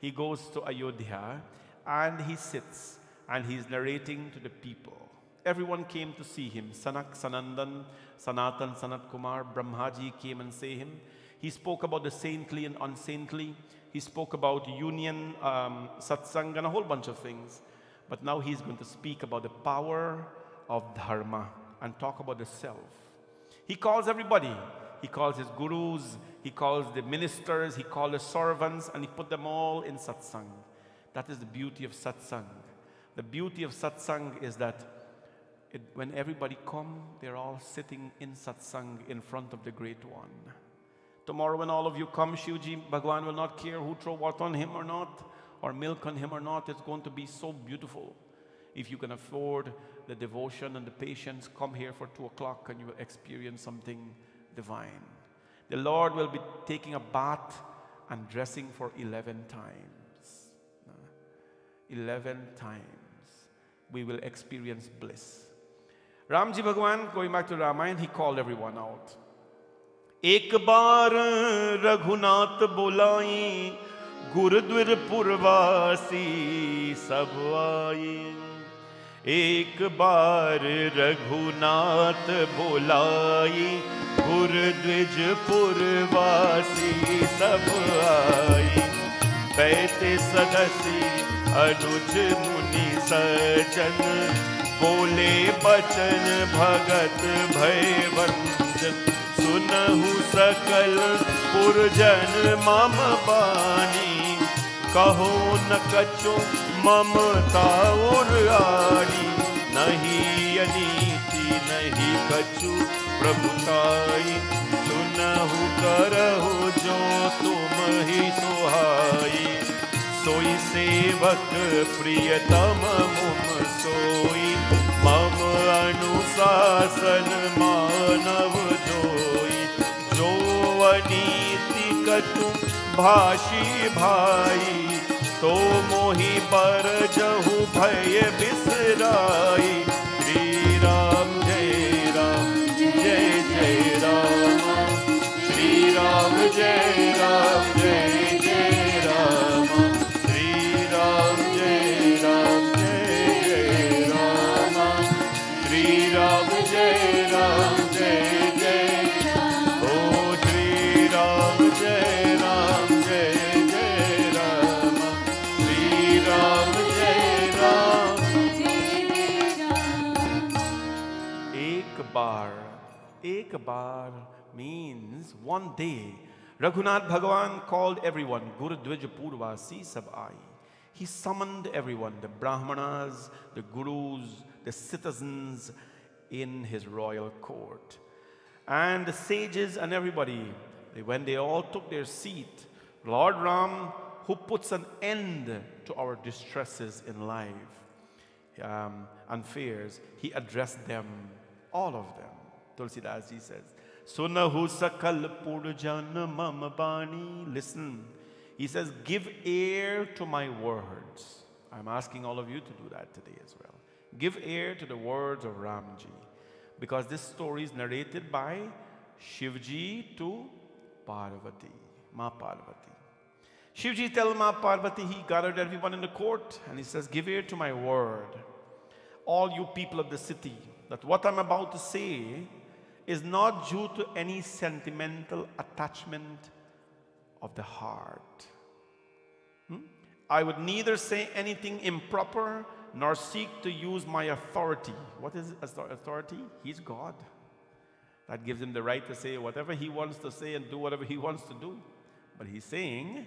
He goes to Ayodhya and he sits and he's narrating to the people. Everyone came to see him. Sanak, Sanandan, Sanatan, Sanat Kumar, Brahmaji came and see him. He spoke about the saintly and unsaintly. He spoke about union, satsang, and a whole bunch of things. But now he's going to speak about the power of dharma and talk about the self. He calls everybody. He calls his gurus, he calls the ministers, he calls the servants, and he put them all in satsang. That is the beauty of satsang. The beauty of satsang is that when everybody come, they're all sitting in satsang in front of the Great One. Tomorrow when all of you come, Shivji Bhagwan will not care who throw water on him or not, or milk on him or not. It's going to be so beautiful. If you can afford the devotion and the patience, come here for 2 o'clock and you will experience something divine. The Lord will be taking a bath and dressing for 11 times. 11 times. We will experience bliss. Ramji Bhagwan, going back to Ramayana, he called everyone out. Ek baar Raghunath bolai, Gurudwar purvasi sab aaye. Ek baar Raghunath bolai, Gurudwar purvasi sab aaye. Paite sadasi anuj muni sajan, बोले बचन भगत भय वंदन, सुनहु सकल पुरजन मम बानी, कहो न कछु ममता और आनी, नहीं अनीति नहीं कछु प्रभुताई, सुनहु करहु जो तुम ही सुहाई, सोई सेवक प्रियतम मुम सोई, मम अनुशासन मानव जोई, जो अनीति कछु भाषी भाई, तो मोहि पर जहु भय बिसराई। श्री राम जय राम जय जय राम, श्री राम जय राम जय जय राम, श्री राम जय राम जय जय राम, श्री राम जय राम जय जय राम, ओ श्री राम जय राम जय जय राम, श्री राम जय राम जय जय Ram, Ek baar means one day. Raghunath Bhagavan called everyone. Guru Dvij Purvasi Sab Ai. He summoned everyone, the Brahmanas, the Gurus, the citizens in his royal court. And the sages and everybody, when they all took their seat, Lord Ram, who puts an end to our distresses in life and fears, he addressed them, all of them. Tulsidas ji says, Sunahu sakal purjana mama bani. Listen. He says, give ear to my words. I'm asking all of you to do that today as well. Give ear to the words of Ramji. Because this story is narrated by Shivji to Parvati, Ma Parvati. Shivji tells Ma Parvati, he gathered everyone in the court and he says, give ear to my word. All you people of the city, that what I'm about to say is not due to any sentimental attachment of the heart. I would neither say anything improper nor seek to use my authority. What is authority? He's God. That gives him the right to say whatever he wants to say and do whatever he wants to do. But he's saying,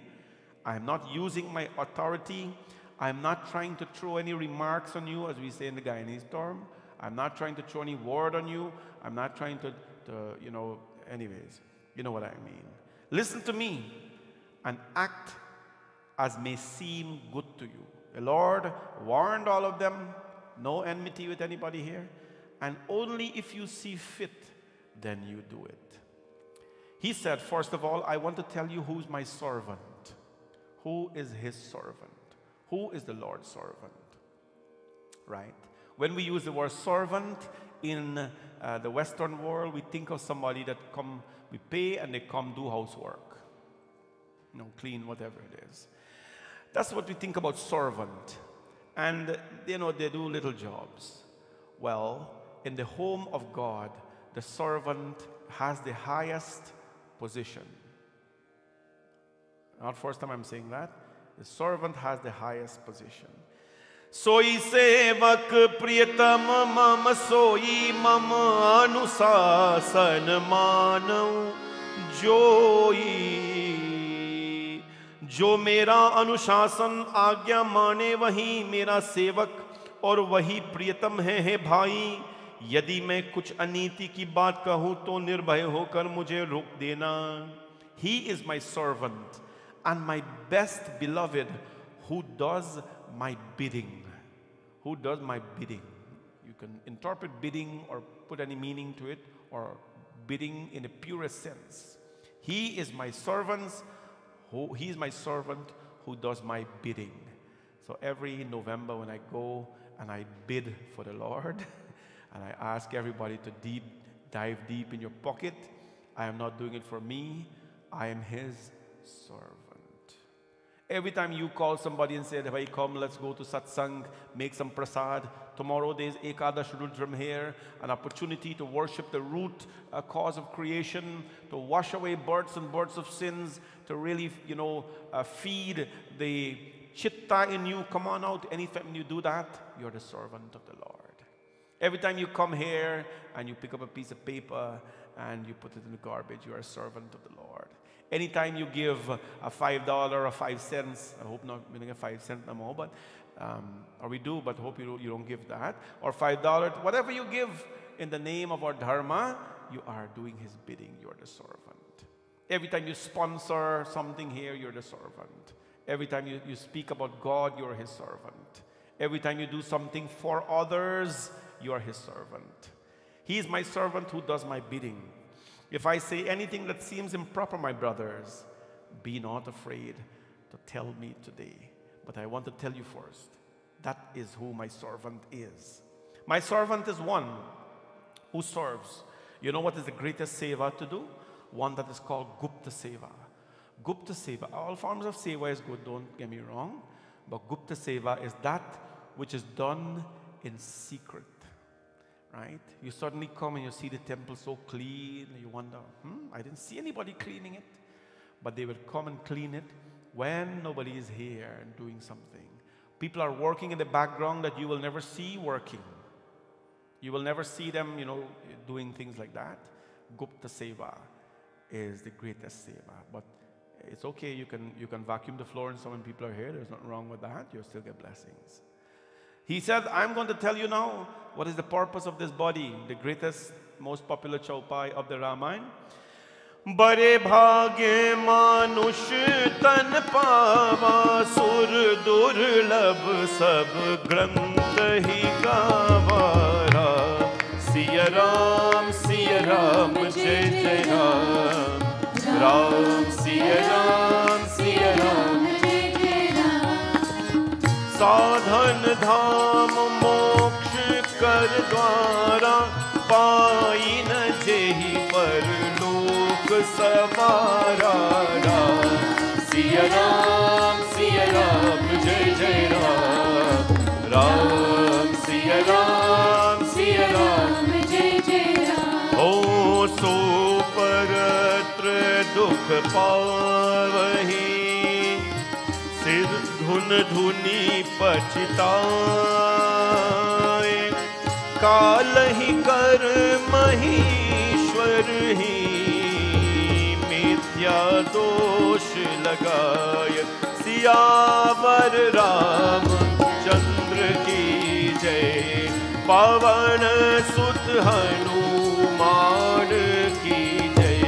I'm not using my authority. I'm not trying to throw any remarks on you, as we say in the Guyanese term. I'm not trying to throw any word on you. I'm not trying to anyways, you know what I mean. Listen to me and act as may seem good to you. The Lord warned all of them, no enmity with anybody here, and only if you see fit, then you do it. He said, first of all, I want to tell you who's my servant. Who is his servant? Who is the Lord's servant? Right? When we use the word servant in the Western world, we think of somebody that come, we pay and they come do housework. Clean, whatever it is. That's what we think about servant. And, they do little jobs. Well, in the home of God, the servant has the highest position. Not first time I'm saying that. The servant has the highest position. Soi sevak priyatam mam soi mam anusasan manav joi. Jo mera anuशासन आज्ञा माने वही मेरा सेवक और वही प्रियतम है भाई. यदि मैं कुछ अनीति की बात कहूँ तो निर्भय होकर मुझे रोक देना. He is my servant and my best beloved who does my bidding. Who does my bidding? You can interpret bidding or put any meaning to it, or bidding in the purest sense. He is my servant who does my bidding. So every November when I go and I bid for the Lord, and I ask everybody to dive deep in your pocket, I am not doing it for me, I am his servant. Every time you call somebody and say, "Hey, come, let's go to satsang, make some prasad. Tomorrow there's Ekadash Rudram here, an opportunity to worship the root cause of creation, to wash away births and births of sins, to really, feed the chitta in you. Come on out. Anytime you do that, you're the servant of the Lord. Every time you come here and you pick up a piece of paper and you put it in the garbage, you're a servant of the Lord. Anytime you give a $5 or 5 cents, I hope not getting a 5 cent no more, but or we do, but hope you don't give that, or $5, whatever you give in the name of our dharma, you are doing his bidding. You're the servant. Every time you sponsor something here, you're the servant. Every time you speak about God, you're his servant. Every time you do something for others, you are his servant. He is my servant who does my bidding. If I say anything that seems improper, my brothers, be not afraid to tell me today. But I want to tell you first, that is who my servant is. My servant is one who serves. You know what is the greatest seva to do? One that is called Gupta Seva. Gupta Seva, all forms of seva is good, don't get me wrong. But Gupta Seva is that which is done in secret. Right? You suddenly come and you see the temple so clean, and you wonder, I didn't see anybody cleaning it. But they will come and clean it when nobody is here and doing something. People are working in the background that you will never see working. You will never see them, doing things like that. Gupta Seva is the greatest Seva. But it's okay, you can vacuum the floor and so when people are here, there's nothing wrong with that, you'll still get blessings. He said, I'm going to tell you now what is the purpose of this body, the greatest, most popular chaupai of the Ramayana. बड़े भाग्य मानुष तन पावा सुर दुर्लभ सब ग्रंथ ही गावारा सिया राम जय जय राम राम सिया राम जय जय राम साधन धाम मोक्ष कर द्वारा पाई न जेहि पर सवारा राम सिया राम जय जय राम राम सिया राम जय जय राम हो सो परत्र दुख पावही सिर धुन धुनी पछताए काल ही कर महीश्वर ही क्या दोष लगाय सियावर राम चंद्र की जय पवन सुत हनुमान की जय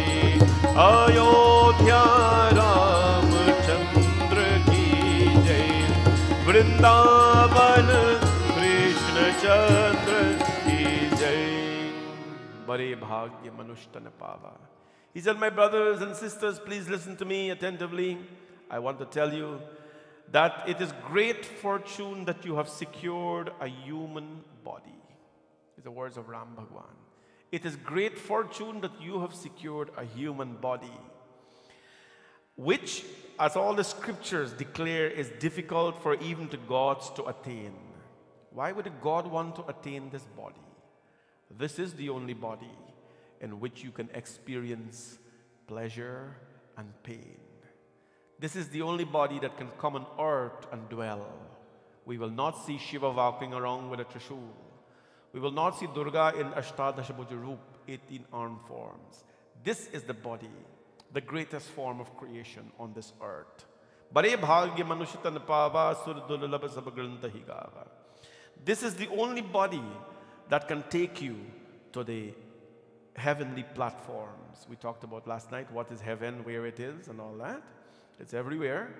अयोध्या राम चंद्र की जय वृंदावन कृष्ण चंद्र की जय बड़े भाग्य मनुष्य तन पावा. He said, my brothers and sisters, please listen to me attentively. I want to tell you that it is great fortune that you have secured a human body. These are the words of Ram Bhagwan. It is great fortune that you have secured a human body, which, as all the scriptures declare, is difficult for even the gods to attain. Why would a god want to attain this body? This is the only body in which you can experience pleasure and pain. This is the only body that can come on earth and dwell. We will not see Shiva walking around with a trishul. We will not see Durga in Ashtadashabhuja Roop, 18 armed forms. This is the body, the greatest form of creation on this earth. Bare bhagya manushya pava sur dulabha sabagranta hi gava. This is the only body that can take you to the heavenly platforms. We talked about last night what is heaven, where it is, and all that. It's everywhere.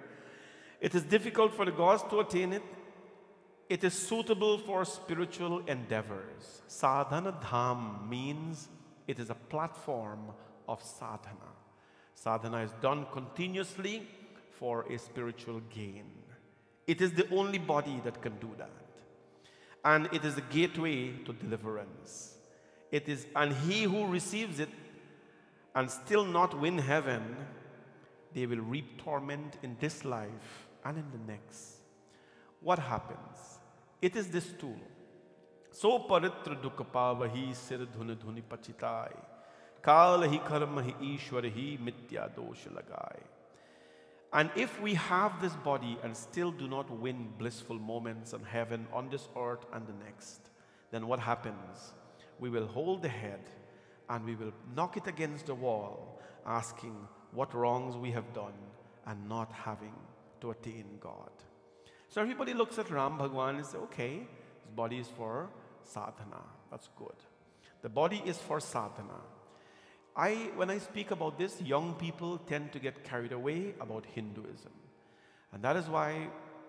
It is difficult for the gods to attain it. It is suitable for spiritual endeavors. Sadhana dham means it is a platform of sadhana. Sadhana is done continuously for a spiritual gain. It is the only body that can do that. And it is the gateway to deliverance. It is, and he who receives it and still not win heaven, they will reap torment in this life and in the next. What happens? It is this tool. So paritra dukapavahi sir dhuni dhuni pachitai kal hi karma hi ishwar hi mitya dosha lagai. And if we have this body and still do not win blissful moments in heaven, on this earth and the next, then what happens? We will hold the head and we will knock it against the wall, asking what wrongs we have done and not having to attain God. So everybody looks at Ram Bhagwan and says, okay, his body is for sadhana. That's good. The body is for sadhana. When I speak about this, young people tend to get carried away about Hinduism. And that is why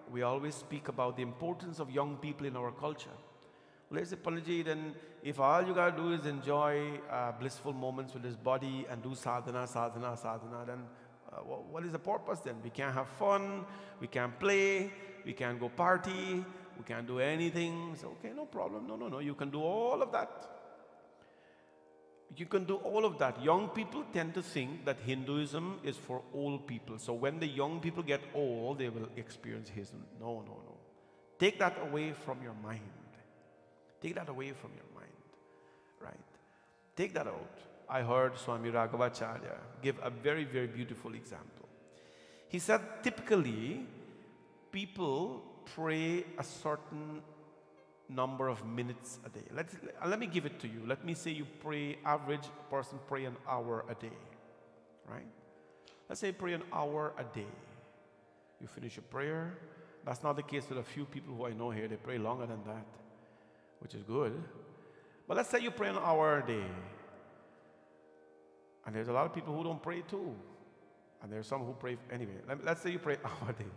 we always speak about the importance of young people in our culture. Let's say, Panditji, then if all you got to do is enjoy blissful moments with this body and do sadhana, then what is the purpose then? We can't have fun, we can't play, we can't go party, we can't do anything. So, okay, no problem. No, you can do all of that. You can do all of that. Young people tend to think that Hinduism is for old people. So when the young people get old, they will experience Hinduism. No. Take that away from your mind. Take that away from your mind, right? Take that out. I heard Swami Raghavacharya give a very, very beautiful example. He said, typically, people pray a certain number of minutes a day. Let me give it to you. Let me say you pray, average person pray an hour a day, right? Let's say pray an hour a day. You finish your prayer. That's not the case with a few people who I know here. They pray longer than that, which is good. But let's say you pray an hour a day. And there's a lot of people who don't pray too. And there's some who pray anyway. Let's say you pray an hour a day.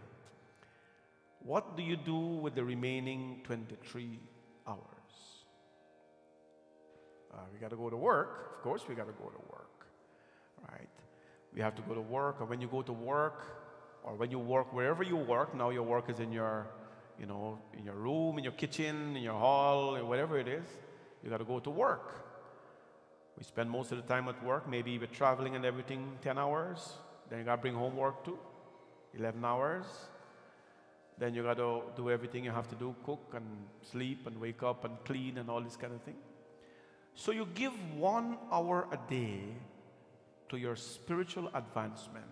What do you do with the remaining 23 hours? We got to go to work. Of course, we got to go to work, right? We have to go to work, or when you go to work, or when you work, wherever you work, now your work is in your, in your room, in your kitchen, in your hall, whatever it is, you got to go to work. We spend most of the time at work, maybe with traveling and everything, 10 hours. Then you got to bring home work too, 11 hours. Then you got to do everything you have to do, cook and sleep and wake up and clean and all this kind of thing. So you give 1 hour a day to your spiritual advancement,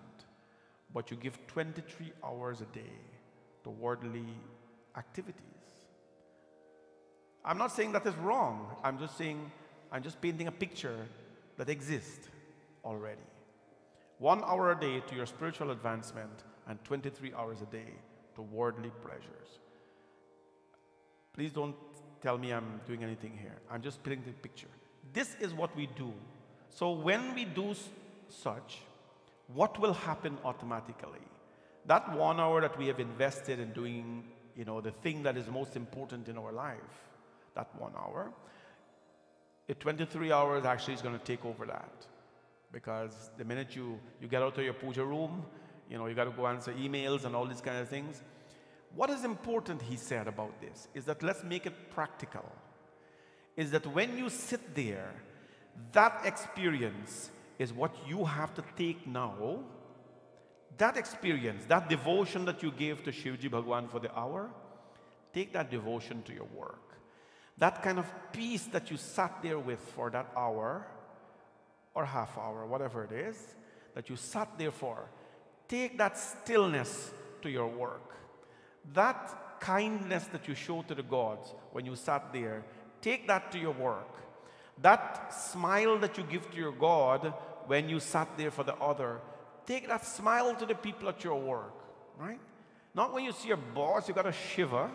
but you give 23 hours a day to worldly activities. I'm not saying that is wrong. I'm just painting a picture that exists already. 1 hour a day to your spiritual advancement and 23 hours a day to worldly pleasures. Please don't tell me I'm doing anything here. I'm just painting the picture. This is what we do. So when we do such, what will happen automatically? That 1 hour that we have invested in doing, the thing that is most important in our life, that 1 hour, the 23 hours actually is going to take over that. Because the minute you get out of your puja room, you got to go answer emails and all these kind of things. What is important, he said about this, is that let's make it practical. Is that when you sit there, that experience is what you have to take now. That experience, that devotion that you gave to Shivji Bhagwan for the hour, take that devotion to your work. That kind of peace that you sat there with for that hour, or half hour, whatever it is, that you sat there for, take that stillness to your work. That kindness that you showed to the gods when you sat there, take that to your work. That smile that you give to your God when you sat there for the other, take that smile to the people at your work, right? Not when you see your boss, you got to shiver.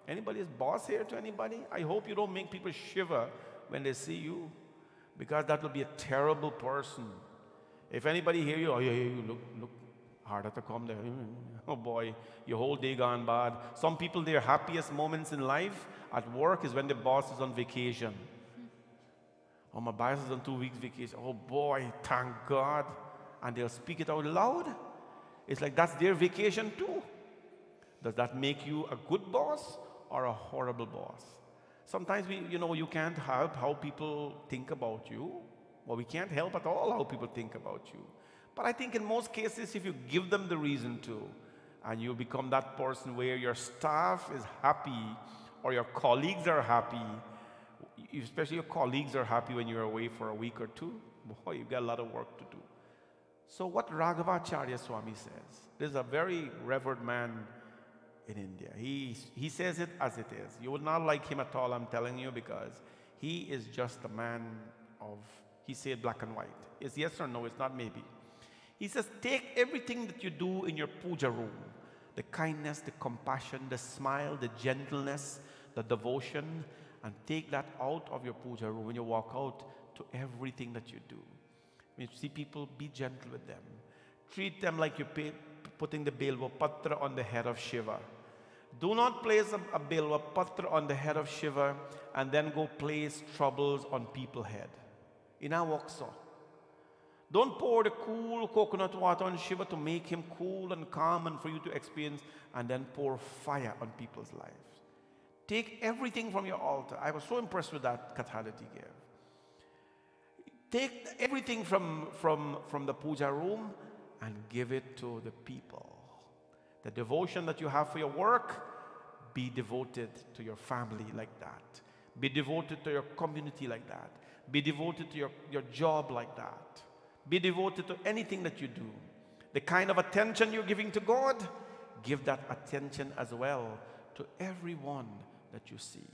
Anybody's boss here to anybody? I hope you don't make people shiver when they see you, because that will be a terrible person. If anybody hear you, oh yeah, you look harder to come there. Oh boy, your whole day gone bad. Some people, their happiest moments in life at work is when the boss is on vacation. Oh, my boss is on 2 weeks vacation. Oh boy, thank God. And they'll speak it out loud. It's like that's their vacation too. Does that make you a good boss or a horrible boss? Sometimes you can't help how people think about you. Well, we can't help at all how people think about you. But I think in most cases, if you give them the reason to, and you become that person where your staff is happy or your colleagues are happy, especially your colleagues are happy when you're away for a week or two, boy, you've got a lot of work to do. So what Raghavacharya Swami says, there's a very revered man in India. He says it as it is. You would not like him at all, I'm telling you, because he is just a man of, he said black and white. It's yes or no, it's not maybe. He says, take everything that you do in your puja room, the kindness, the compassion, the smile, the gentleness, the devotion, and take that out of your puja room when you walk out to everything that you do. When you see people, be gentle with them. Treat them like you're putting the Belva Patra on the head of Shiva. Do not place a Belva Patra on the head of Shiva and then go place troubles on people's head. Inawakso. Don't pour the cool coconut water on Shiva to make him cool and calm and for you to experience, and then pour fire on people's lives. Take everything from your altar. I was so impressed with that katha that he gave. Take everything from the puja room and give it to the people. The devotion that you have for your work, be devoted to your family like that. Be devoted to your community like that. Be devoted to your job like that. Be devoted to anything that you do. The kind of attention you're giving to God, give that attention as well to everyone that you see.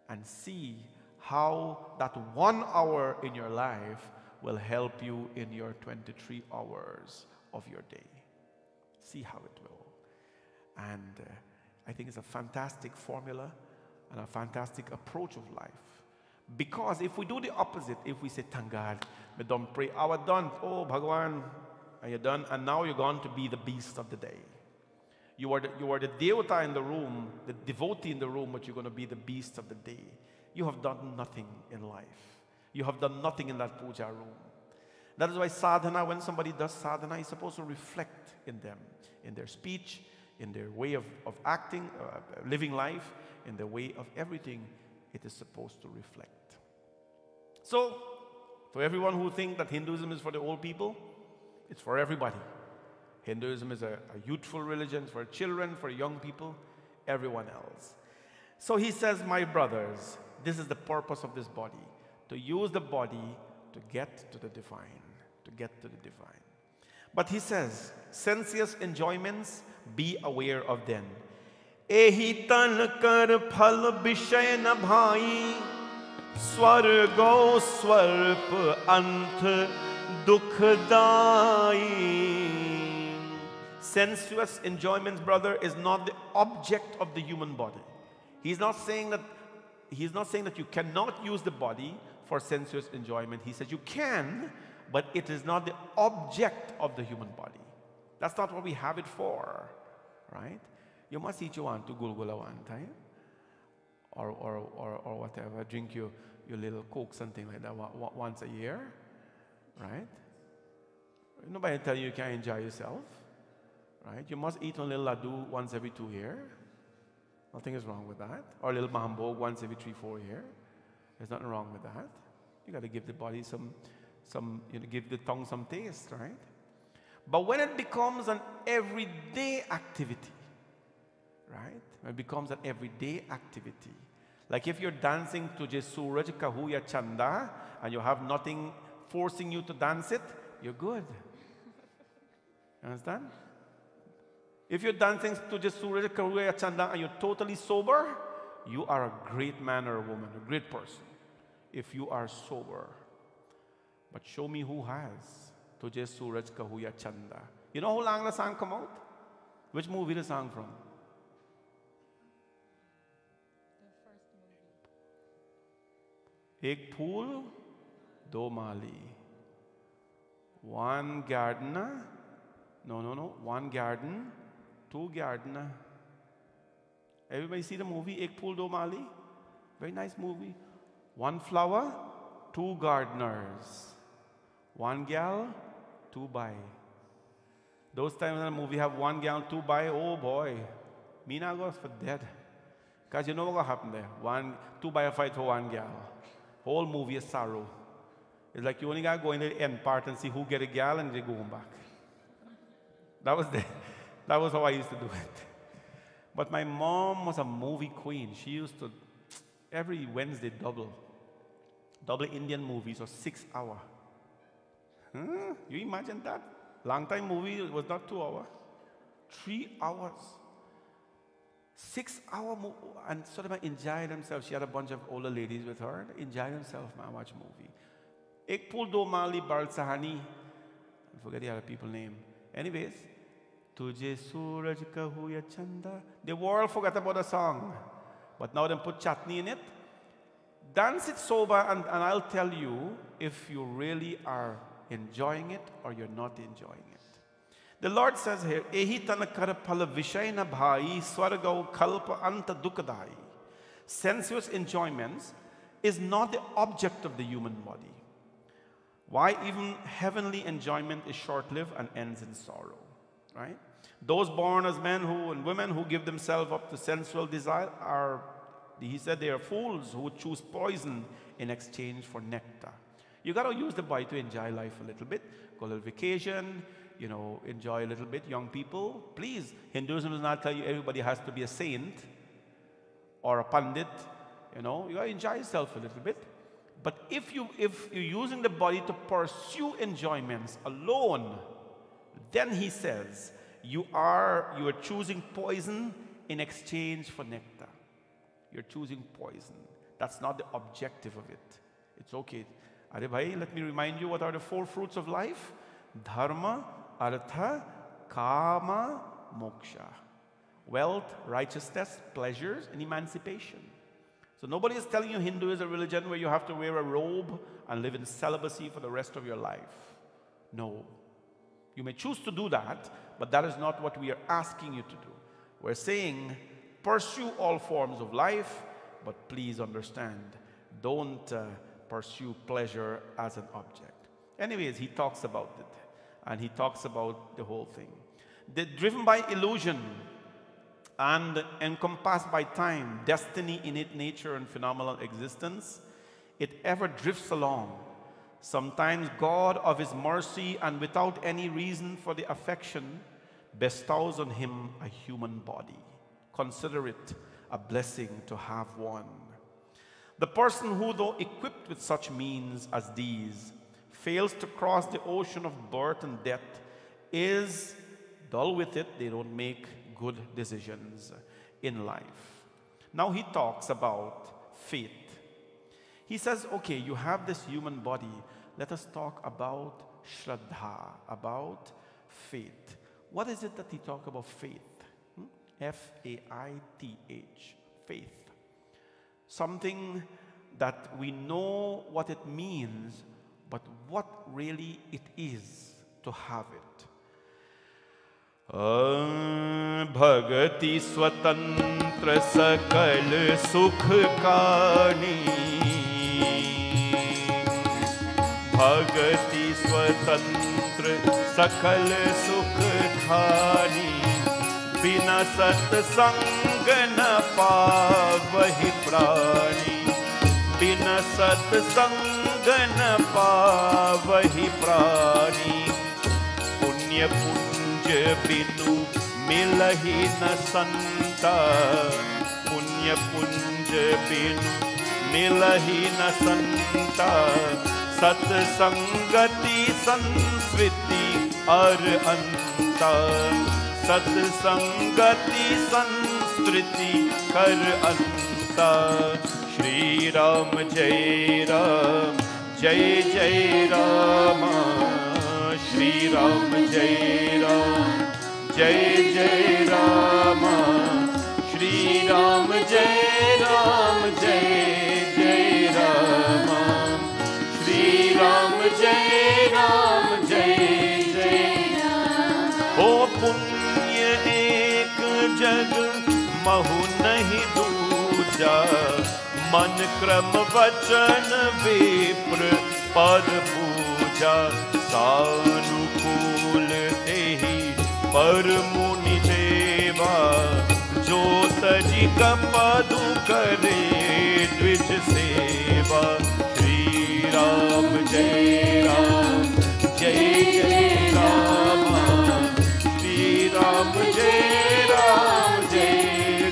and see how that 1 hour in your life will help you in your 23 hours of your day. See how it will. And I think it's a fantastic formula and a fantastic approach of life. Because if we do the opposite, if we say, thank God, we don't pray, our done, oh Bhagavan, are you done? And now you're going to be the beast of the day. You are the devata in the room, the devotee in the room, but you're going to be the beast of the day. You have done nothing in life. You have done nothing in that puja room. That is why sadhana, when somebody does sadhana, is supposed to reflect in them, in their speech, in their way of acting, living life, in the way of everything. It is supposed to reflect. So, for everyone who thinks that Hinduism is for the old people, it's for everybody. Hinduism is a youthful religion for children, for young people, everyone else. So he says, my brothers, this is the purpose of this body, to use the body to get to the divine, to get to the divine. But he says, sensuous enjoyments, be aware of them. Ehi tan kar phal bishay na bhai, swargo swarp ant dukhdai. Sensuous enjoyments, brother, is not the object of the human body. He's not saying that you cannot use the body for sensuous enjoyment. He says you can, but it is not the object of the human body. That's not what we have it for, right? You must eat your one to gulgula one time, or whatever. Drink your little Coke, something like that, once a year, right? Nobody tell you can't enjoy yourself, right? You must eat a little laddu once every 2 years. Nothing is wrong with that. Or a little mambo once every 3-4 years. There's nothing wrong with that. You got to give the body give the tongue some taste, right? But when it becomes an everyday activity, right? When it becomes an everyday activity. Like if you're dancing to Je Suraj Kahuya Chanda and you have nothing forcing you to dance it, you're good. You understand? If you're dancing to Je Suraj Kahuya Chanda and you're totally sober, you are a great man or a woman, a great person. If you are sober. But show me who has Tujhe Suraj Kahuya Chanda. You know how long the song come out? Which movie the song from? Ek phool, do mali. One gardener. No. One garden, two gardener. Everybody see the movie Ek phool, do mali? Very nice movie. One flower, two gardeners. One gal, two buy. Those times in the movie have one gal, two buy. Oh boy, me not goes for dead. Because you know what happened there? Two buy a fight for one gal. Whole movie is sorrow. It's like you only got to go in the end part and see who get a gal and they go home back. That was how I used to do it. But my mom was a movie queen. She used to, every Wednesday, double Indian movies or 6 hours. You imagine that? Long time movie, it was not 2 hours. 3 hours. 6 hour movie. And sort of enjoy themselves. She had a bunch of older ladies with her. Enjoy themselves, man, watch movie. Ek phool do mali bar sahani. I forget the other people's name. Anyways, Tujhe Suraj Kahuya Chanda. The world forgot about the song. But now they put chutney in it. Dance it sober and I'll tell you if you really are enjoying it or you're not enjoying it. The Lord says here, Ehi tanakar phala vishayna bhai swargau kalpa anta dukadai. Sensuous enjoyments is not the object of the human body. Why even heavenly enjoyment is short-lived and ends in sorrow, right? Those born as men and women who give themselves up to sensual desire are, he said, they are fools who would choose poison in exchange for nectar. You got to use the body to enjoy life a little bit. Go a little vacation, enjoy a little bit. Young people, please, Hinduism does not tell you everybody has to be a saint or a pandit. You got to enjoy yourself a little bit. But if you're using the body to pursue enjoyments alone, then he says, you are choosing poison in exchange for nectar. You're choosing poison. That's not the objective of it. It's okay. Are bhai, let me remind you what are the four fruits of life? Dharma, artha, kama, moksha. Wealth, righteousness, pleasures, and emancipation. So nobody is telling you Hindu is a religion where you have to wear a robe and live in celibacy for the rest of your life. No. You may choose to do that, but that is not what we are asking you to do. We're saying, pursue all forms of life, but please understand, don't pursue pleasure as an object. Anyways, he talks about it, and he talks about the whole thing. They're driven by illusion and encompassed by time, destiny, innate nature, and phenomenal existence. It ever drifts along. Sometimes God, of his mercy and without any reason for the affection, bestows on him a human body. Consider it a blessing to have one. The person who, though equipped with such means as these, fails to cross the ocean of birth and death, is dull with it. They don't make good decisions in life. Now he talks about faith. He says, okay, you have this human body. Let us talk about Shraddha, about faith. What is it that he talks about faith? F-A-I-T-H, faith. Something that we know what it means, but what really it is to have it. Bhagati swatantra sakal sukh kani. Bhagati swatantra sakal sukh khani. बिना सत्संग न पावहि प्राणी, बिना सत्संग न पावहि प्राणी। पुण्य पुंज बिनु मिलहि न संता, पुण्य पुंज बिनु मिलहि न संता। सत्संगति संस्कृति अर अंता, सत्संगति संस्कृति कर अंता। श्री राम जय राम, जय जय राम। श्री राम जय राम, जय जय राम। श्री राम जय राम, जय जय राम। श्री राम जय राम, जय जय राम। ओ पुण्य एक जग महु नहीं दूजा, मन क्रम वचन विप्र पद पूजा। सानुकूल तेहि पर मुनि देवा, जो तजी कपदु करे द्विज सेवा। श्री राम जय राम, जय जय राम। श्री राम जय राम, जय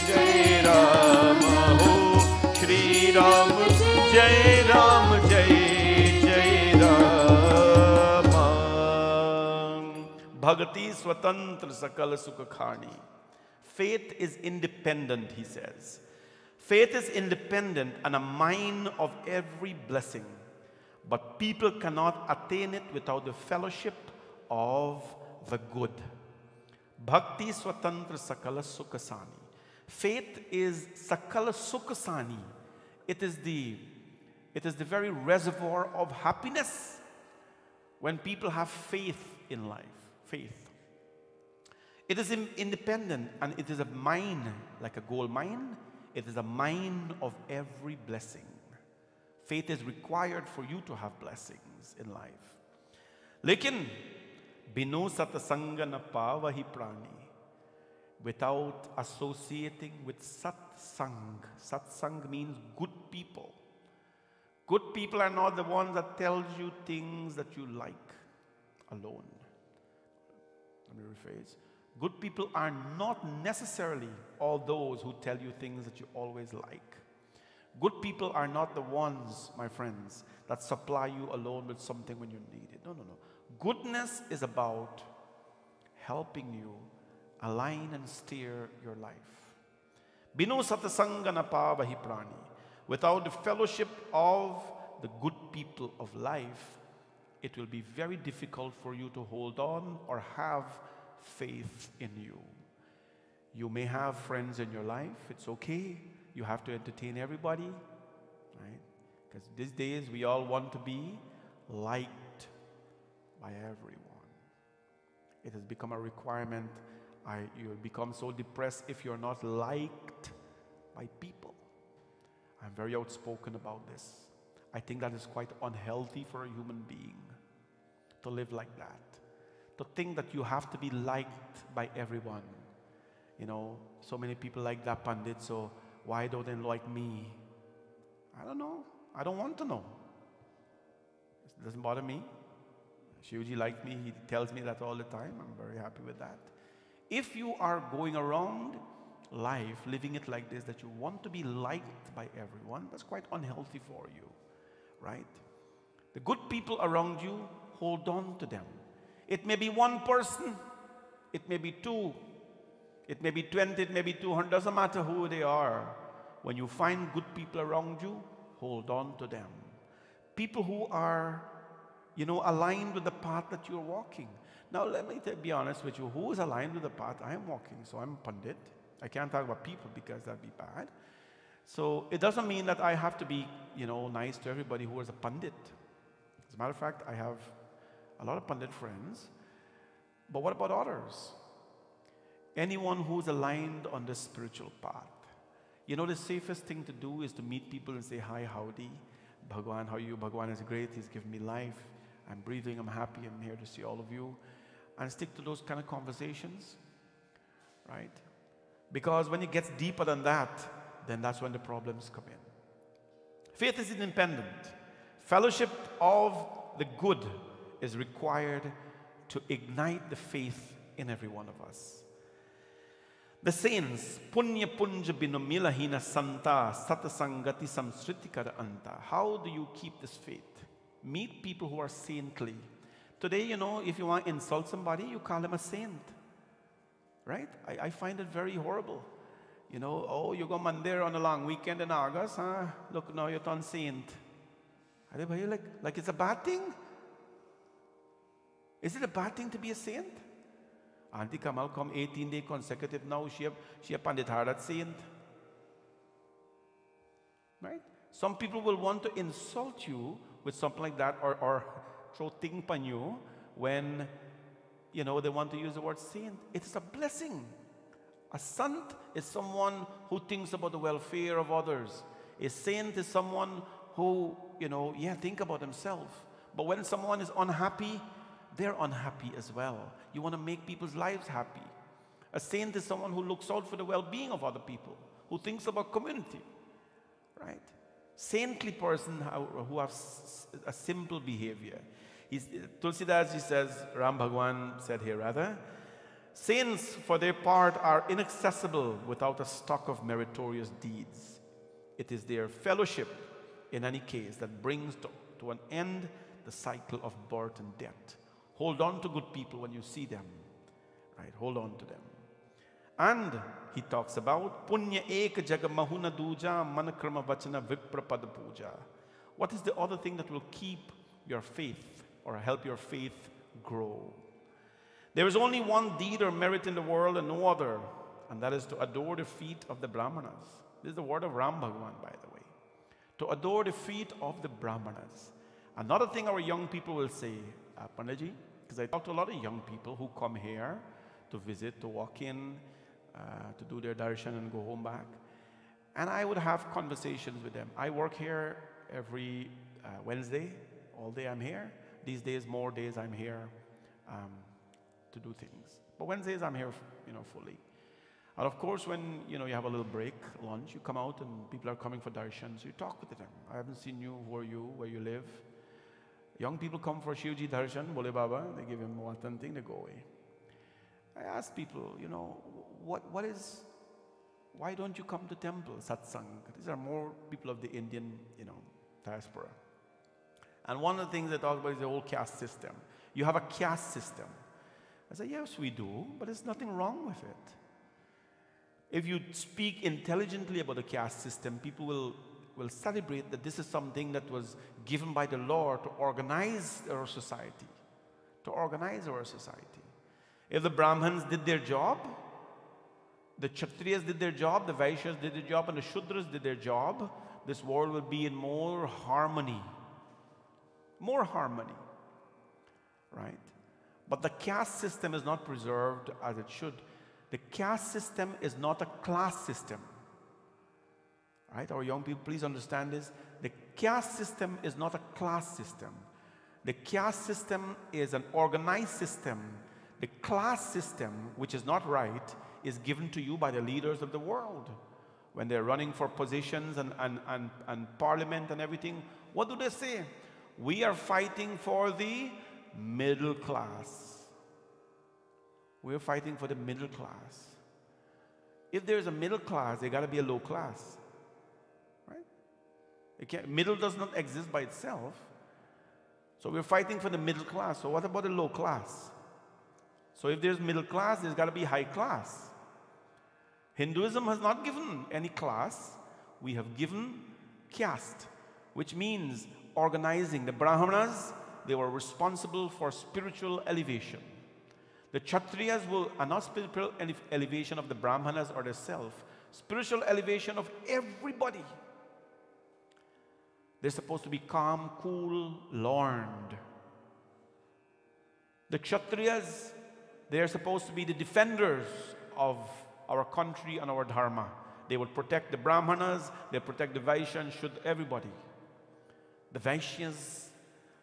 जय राम। हो श्री राम जय राम, जय जय Ram. Bhagati swatantra sakal sukha khani. Faith is independent, he says. Faith is independent and a mine of every blessing, but people cannot attain it without the fellowship of the good. Bhakti swatantra sakala sukhasani. Faith is sakala sukhasani. It is the very reservoir of happiness when people have faith in life. Faith. It is independent and it is a mine, like a gold mine. It is a mine of every blessing. Faith is required for you to have blessings in life. Lekin binu satsanga na pavahi prani. Without associating with satsang. Satsang means good people. Good people are not the ones that tells you things that you like alone. Let me rephrase. Good people are not necessarily all those who tell you things that you always like. Good people are not the ones, my friends, that supply you alone with something when you need it. No, no, no. Goodness is about helping you align and steer your life. Binu satsanga na pavahi prani. Without the fellowship of the good people of life, it will be very difficult for you to hold on or have faith in you. You may have friends in your life, it's okay. You have to entertain everybody, right? Because these days we all want to be liked by everyone. It has become a requirement. You become so depressed if you're not liked by people. I'm very outspoken about this. I think that is quite unhealthy for a human being to live like that. To think that you have to be liked by everyone. You know, so many people like that Pandit, so why don't they like me? I don't know. I don't want to know. It doesn't bother me. Shivaji likes me. He tells me that all the time. I'm very happy with that. If you are going around life, living it like this, that you want to be liked by everyone, that's quite unhealthy for you, right? The good people around you, hold on to them. It may be one person, it may be two, it may be 20, it may be 200, doesn't matter who they are. When you find good people around you, hold on to them. People who are, aligned with the path that you're walking. Now, let me be honest with you. Who is aligned with the path I am walking? So I'm a Pandit. I can't talk about people because that'd be bad. So it doesn't mean that I have to be, nice to everybody who is a Pandit. As a matter of fact, I have a lot of Pandit friends. But what about others? Anyone who's aligned on the spiritual path. The safest thing to do is to meet people and say, hi, howdy. Bhagwan, how are you? Bhagwan is great. He's given me life. I'm breathing. I'm happy. I'm here to see all of you. And stick to those kind of conversations, right? Because when it gets deeper than that, then that's when the problems come in. Faith is independent. Fellowship of the good is required to ignite the faith in every one of us. The saints, punya punja binumila hina santa satasangati samsritikara anta. How do you keep this faith? Meet people who are saintly. Today, if you want to insult somebody, you call them a saint. Right? I find it very horrible. Oh, you go mandir on a long weekend in August, huh? Look, now you're on saint. Like it's a bad thing? Is it a bad thing to be a saint? Auntie Kamal come 18-day consecutive now, she a Pandit Harat saint. Right? Some people will want to insult you with something like that or throw thing upon you when they want to use the word saint. It's a blessing. A sant is someone who thinks about the welfare of others. A saint is someone who, think about himself. But when someone is unhappy, they're unhappy as well. You want to make people's lives happy. A saint is someone who looks out for the well-being of other people, who thinks about community, right? Saintly person who has a simple behavior. Tulsidas, he says, Ram Bhagwan said here rather, saints for their part are inaccessible without a stock of meritorious deeds. It is their fellowship, in any case, that brings to an end the cycle of birth and death. Hold on to good people when you see them, right? Hold on to them. And he talks about punya ek jaga mahuna duja manakrama vachana viprapada puja. What is the other thing that will keep your faith or help your faith grow? There is only one deed or merit in the world and no other, and that is to adore the feet of the Brahmanas. This is the word of Ram Bhagwan, by the way. To adore the feet of the Brahmanas. Another thing our young people will say, Panditji, because I talk to a lot of young people who come here to visit, to walk in, to do their darshan and go home back. And I would have conversations with them. I work here every Wednesday. All day I'm here. These days, more days I'm here to do things. But Wednesdays I'm here, fully. And of course, when you have a little break, lunch, you come out and people are coming for darshan, so you talk with them. I haven't seen you. Who are you? Where you live? Young people come for Shivji darshan, Bole Baba. They give him one thing, they go away. I ask people, why don't you come to temple, satsang? These are more people of the Indian, diaspora. And one of the things they talk about is the whole caste system. You have a caste system. I say, yes, we do, but there's nothing wrong with it. If you speak intelligently about the caste system, people will will celebrate that this is something that was given by the Lord to organize our society. To organize our society. If the Brahmins did their job, the Kshatriyas did their job, the Vaishyas did their job, and the Shudras did their job, this world will be in more harmony. More harmony. Right? But the caste system is not preserved as it should. The caste system is not a class system. Right? Our young people, please understand this. The caste system is not a class system. The caste system is an organized system. The class system, which is not right, is given to you by the leaders of the world. When they're running for positions and parliament and everything, what do they say? We are fighting for the middle class. We're fighting for the middle class. If there's a middle class, there got to be a low class. Right? Middle does not exist by itself. So we're fighting for the middle class. So what about the low class? So if there's middle class, there's got to be high class. Hinduism has not given any class. We have given caste, which means organizing. The Brahmanas, they were responsible for spiritual elevation. The Kshatriyas are not spiritual elevation of the Brahmanas or the self. Spiritual elevation of everybody. They're supposed to be calm, cool, learned. The Kshatriyas, they are supposed to be the defenders of our country and our dharma. They would protect the Brahmanas, they protect the Vaishyas, should everybody. The Vaishyas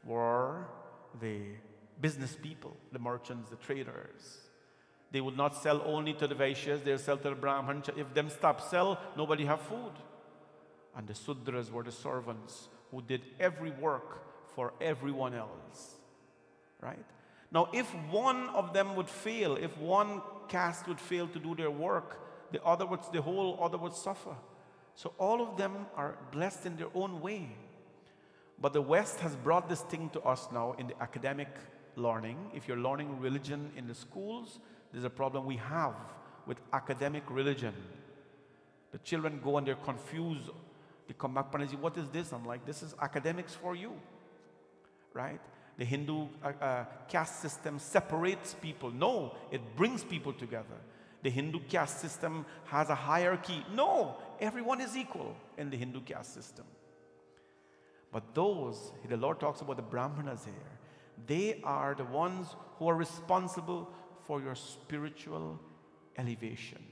were the business people, the merchants, the traders. They would not sell only to the Vaishyas, they'll sell to the Brahmans. If them stop sell, nobody have food. And the Sudras were the servants who did every work for everyone else. Right? Now, if one of them would fail, if one caste would fail to do their work, the whole other would suffer. So all of them are blessed in their own way. But the West has brought this thing to us now in the academic learning. If you're learning religion in the schools, there's a problem we have with academic religion. The children go and they're confused. They come back and say, what is this? I'm like, this is academics for you. Right? The Hindu caste system separates people. No, it brings people together. The Hindu caste system has a hierarchy. No, everyone is equal in the Hindu caste system. But those, the Lord talks about the Brahmanas here, they are the ones who are responsible for your spiritual elevation.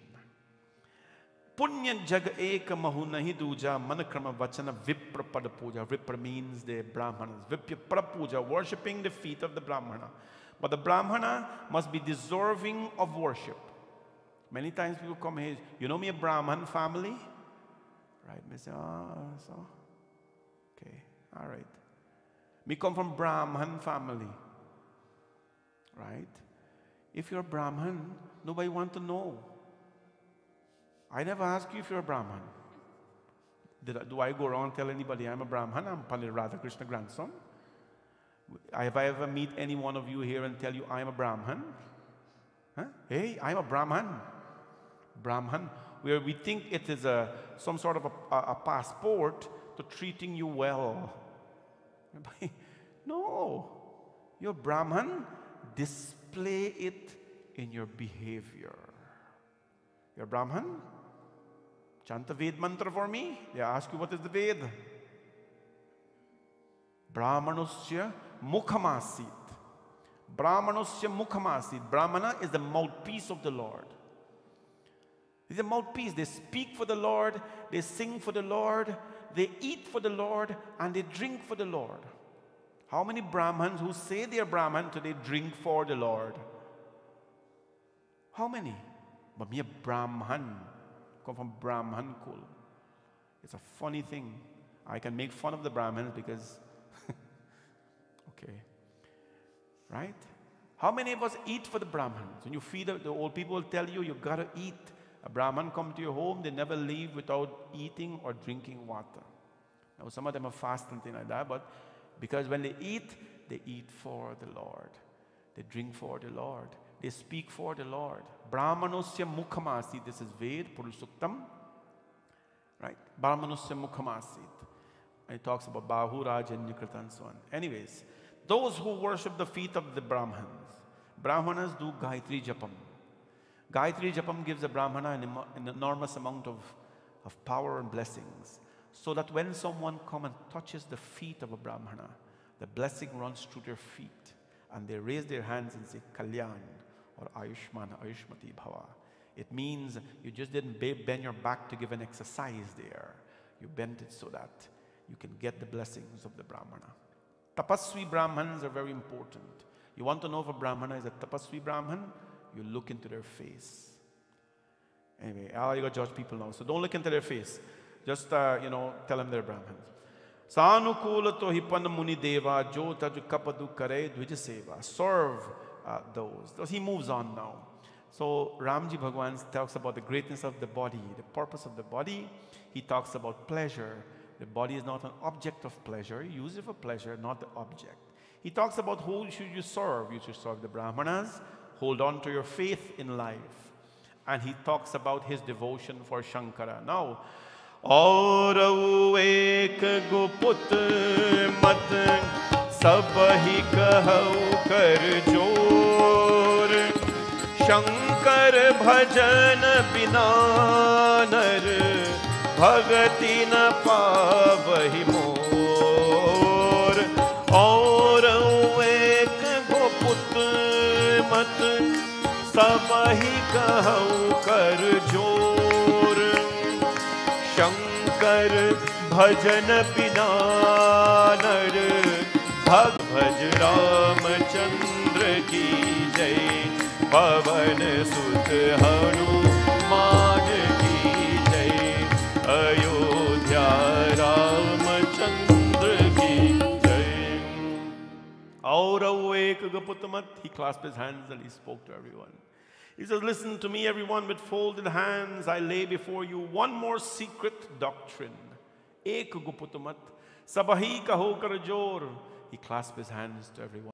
Punya jag eka mahu nahi duja manakrama vachana vipra pada puja. Vipra means the Brahmanas. Vipya pada puja, worshipping the feet of the Brahmana. But the Brahmana must be deserving of worship. Many times people come here, you know me, a Brahman family? Right? Me say, so. Okay, all right. Me come from Brahman family. Right? If you're a Brahman, nobody want to know. I never ask you if you're a Brahman. Do I go around and tell anybody I'm a Brahman? I'm Pandit Radhakrishna grandson. Have I ever meet any one of you here and tell you I'm a Brahman? Huh? Hey, I'm a Brahman. Brahman, where we think it is some sort of a passport to treating you well. No, you're Brahman. Display it in your behavior. You're Brahman? Chant a Ved mantra for me. They ask you what is the Ved. Brahmanusya mukhamasit. Brahmanusya mukhamasit. Brahmana is the mouthpiece of the Lord. He's a mouthpiece. They speak for the Lord, they sing for the Lord, they eat for the Lord, and they drink for the Lord. How many Brahmins who say they are Brahman today drink for the Lord? How many? But me a Brahman, come from Brahman kul. It's a funny thing. I can make fun of the Brahmins because, okay, right? How many of us eat for the Brahmins? When you feed the old people will tell you, you gotta eat. A Brahman come to your home, they never leave without eating or drinking water. Now some of them are fast and things like that, but because when they eat for the Lord. They drink for the Lord. They speak for the Lord. Brahmanosya mukhamasi. This is Ved, Purusuktam. right? Brahmanusya mukhamasit. And he talks about Bahurajanyakrit and so on. Anyways, those who worship the feet of the Brahmanas do Gayatri Japam. Gayatri Japam gives a Brahmana an enormous amount of power and blessings, so that when someone comes and touches the feet of a Brahmana, the blessing runs through their feet, and they raise their hands and say Kalyan or Ayushman, Ayushmati Bhava. It means you just didn't bend your back to give an exercise there. You bent it so that you can get the blessings of the Brahmana. Tapasvi Brahmans are very important. You want to know if a Brahmana is a Tapasvi Brahman? You look into their face. Anyway, you got to judge people now, so don't look into their face. Just, tell them they're Brahmins. Sanukula to hipan muni deva jo taju kapadu kare dvija seva. Serve those. He moves on now. So Ramji Bhagwan talks about the greatness of the body, the purpose of the body. He talks about pleasure. The body is not an object of pleasure. You use it for pleasure, not the object. He talks about who should you serve. You should serve the Brahmanas. Hold on to your faith in life. And he talks about his devotion for Shankara. Now, Aurau ek guput mat sabhi kahau kar jor Shankar bhajan bina nar bhagati na pavahi mor Aurau ek guput mat sabhi kahau kar jor Shankar bhajan bina nar bhaj Ramchandra ki jai pavan sut Hanuman ki jai Ayodhya Ramchandra ki jai. Aurau ek guputmat. He clasped his hands and he spoke to everyone. He says, listen to me, everyone, with folded hands. I lay before you one more secret doctrine. Ek guputmat. Sabahi kaho kar jor. He clasped his hands to everyone.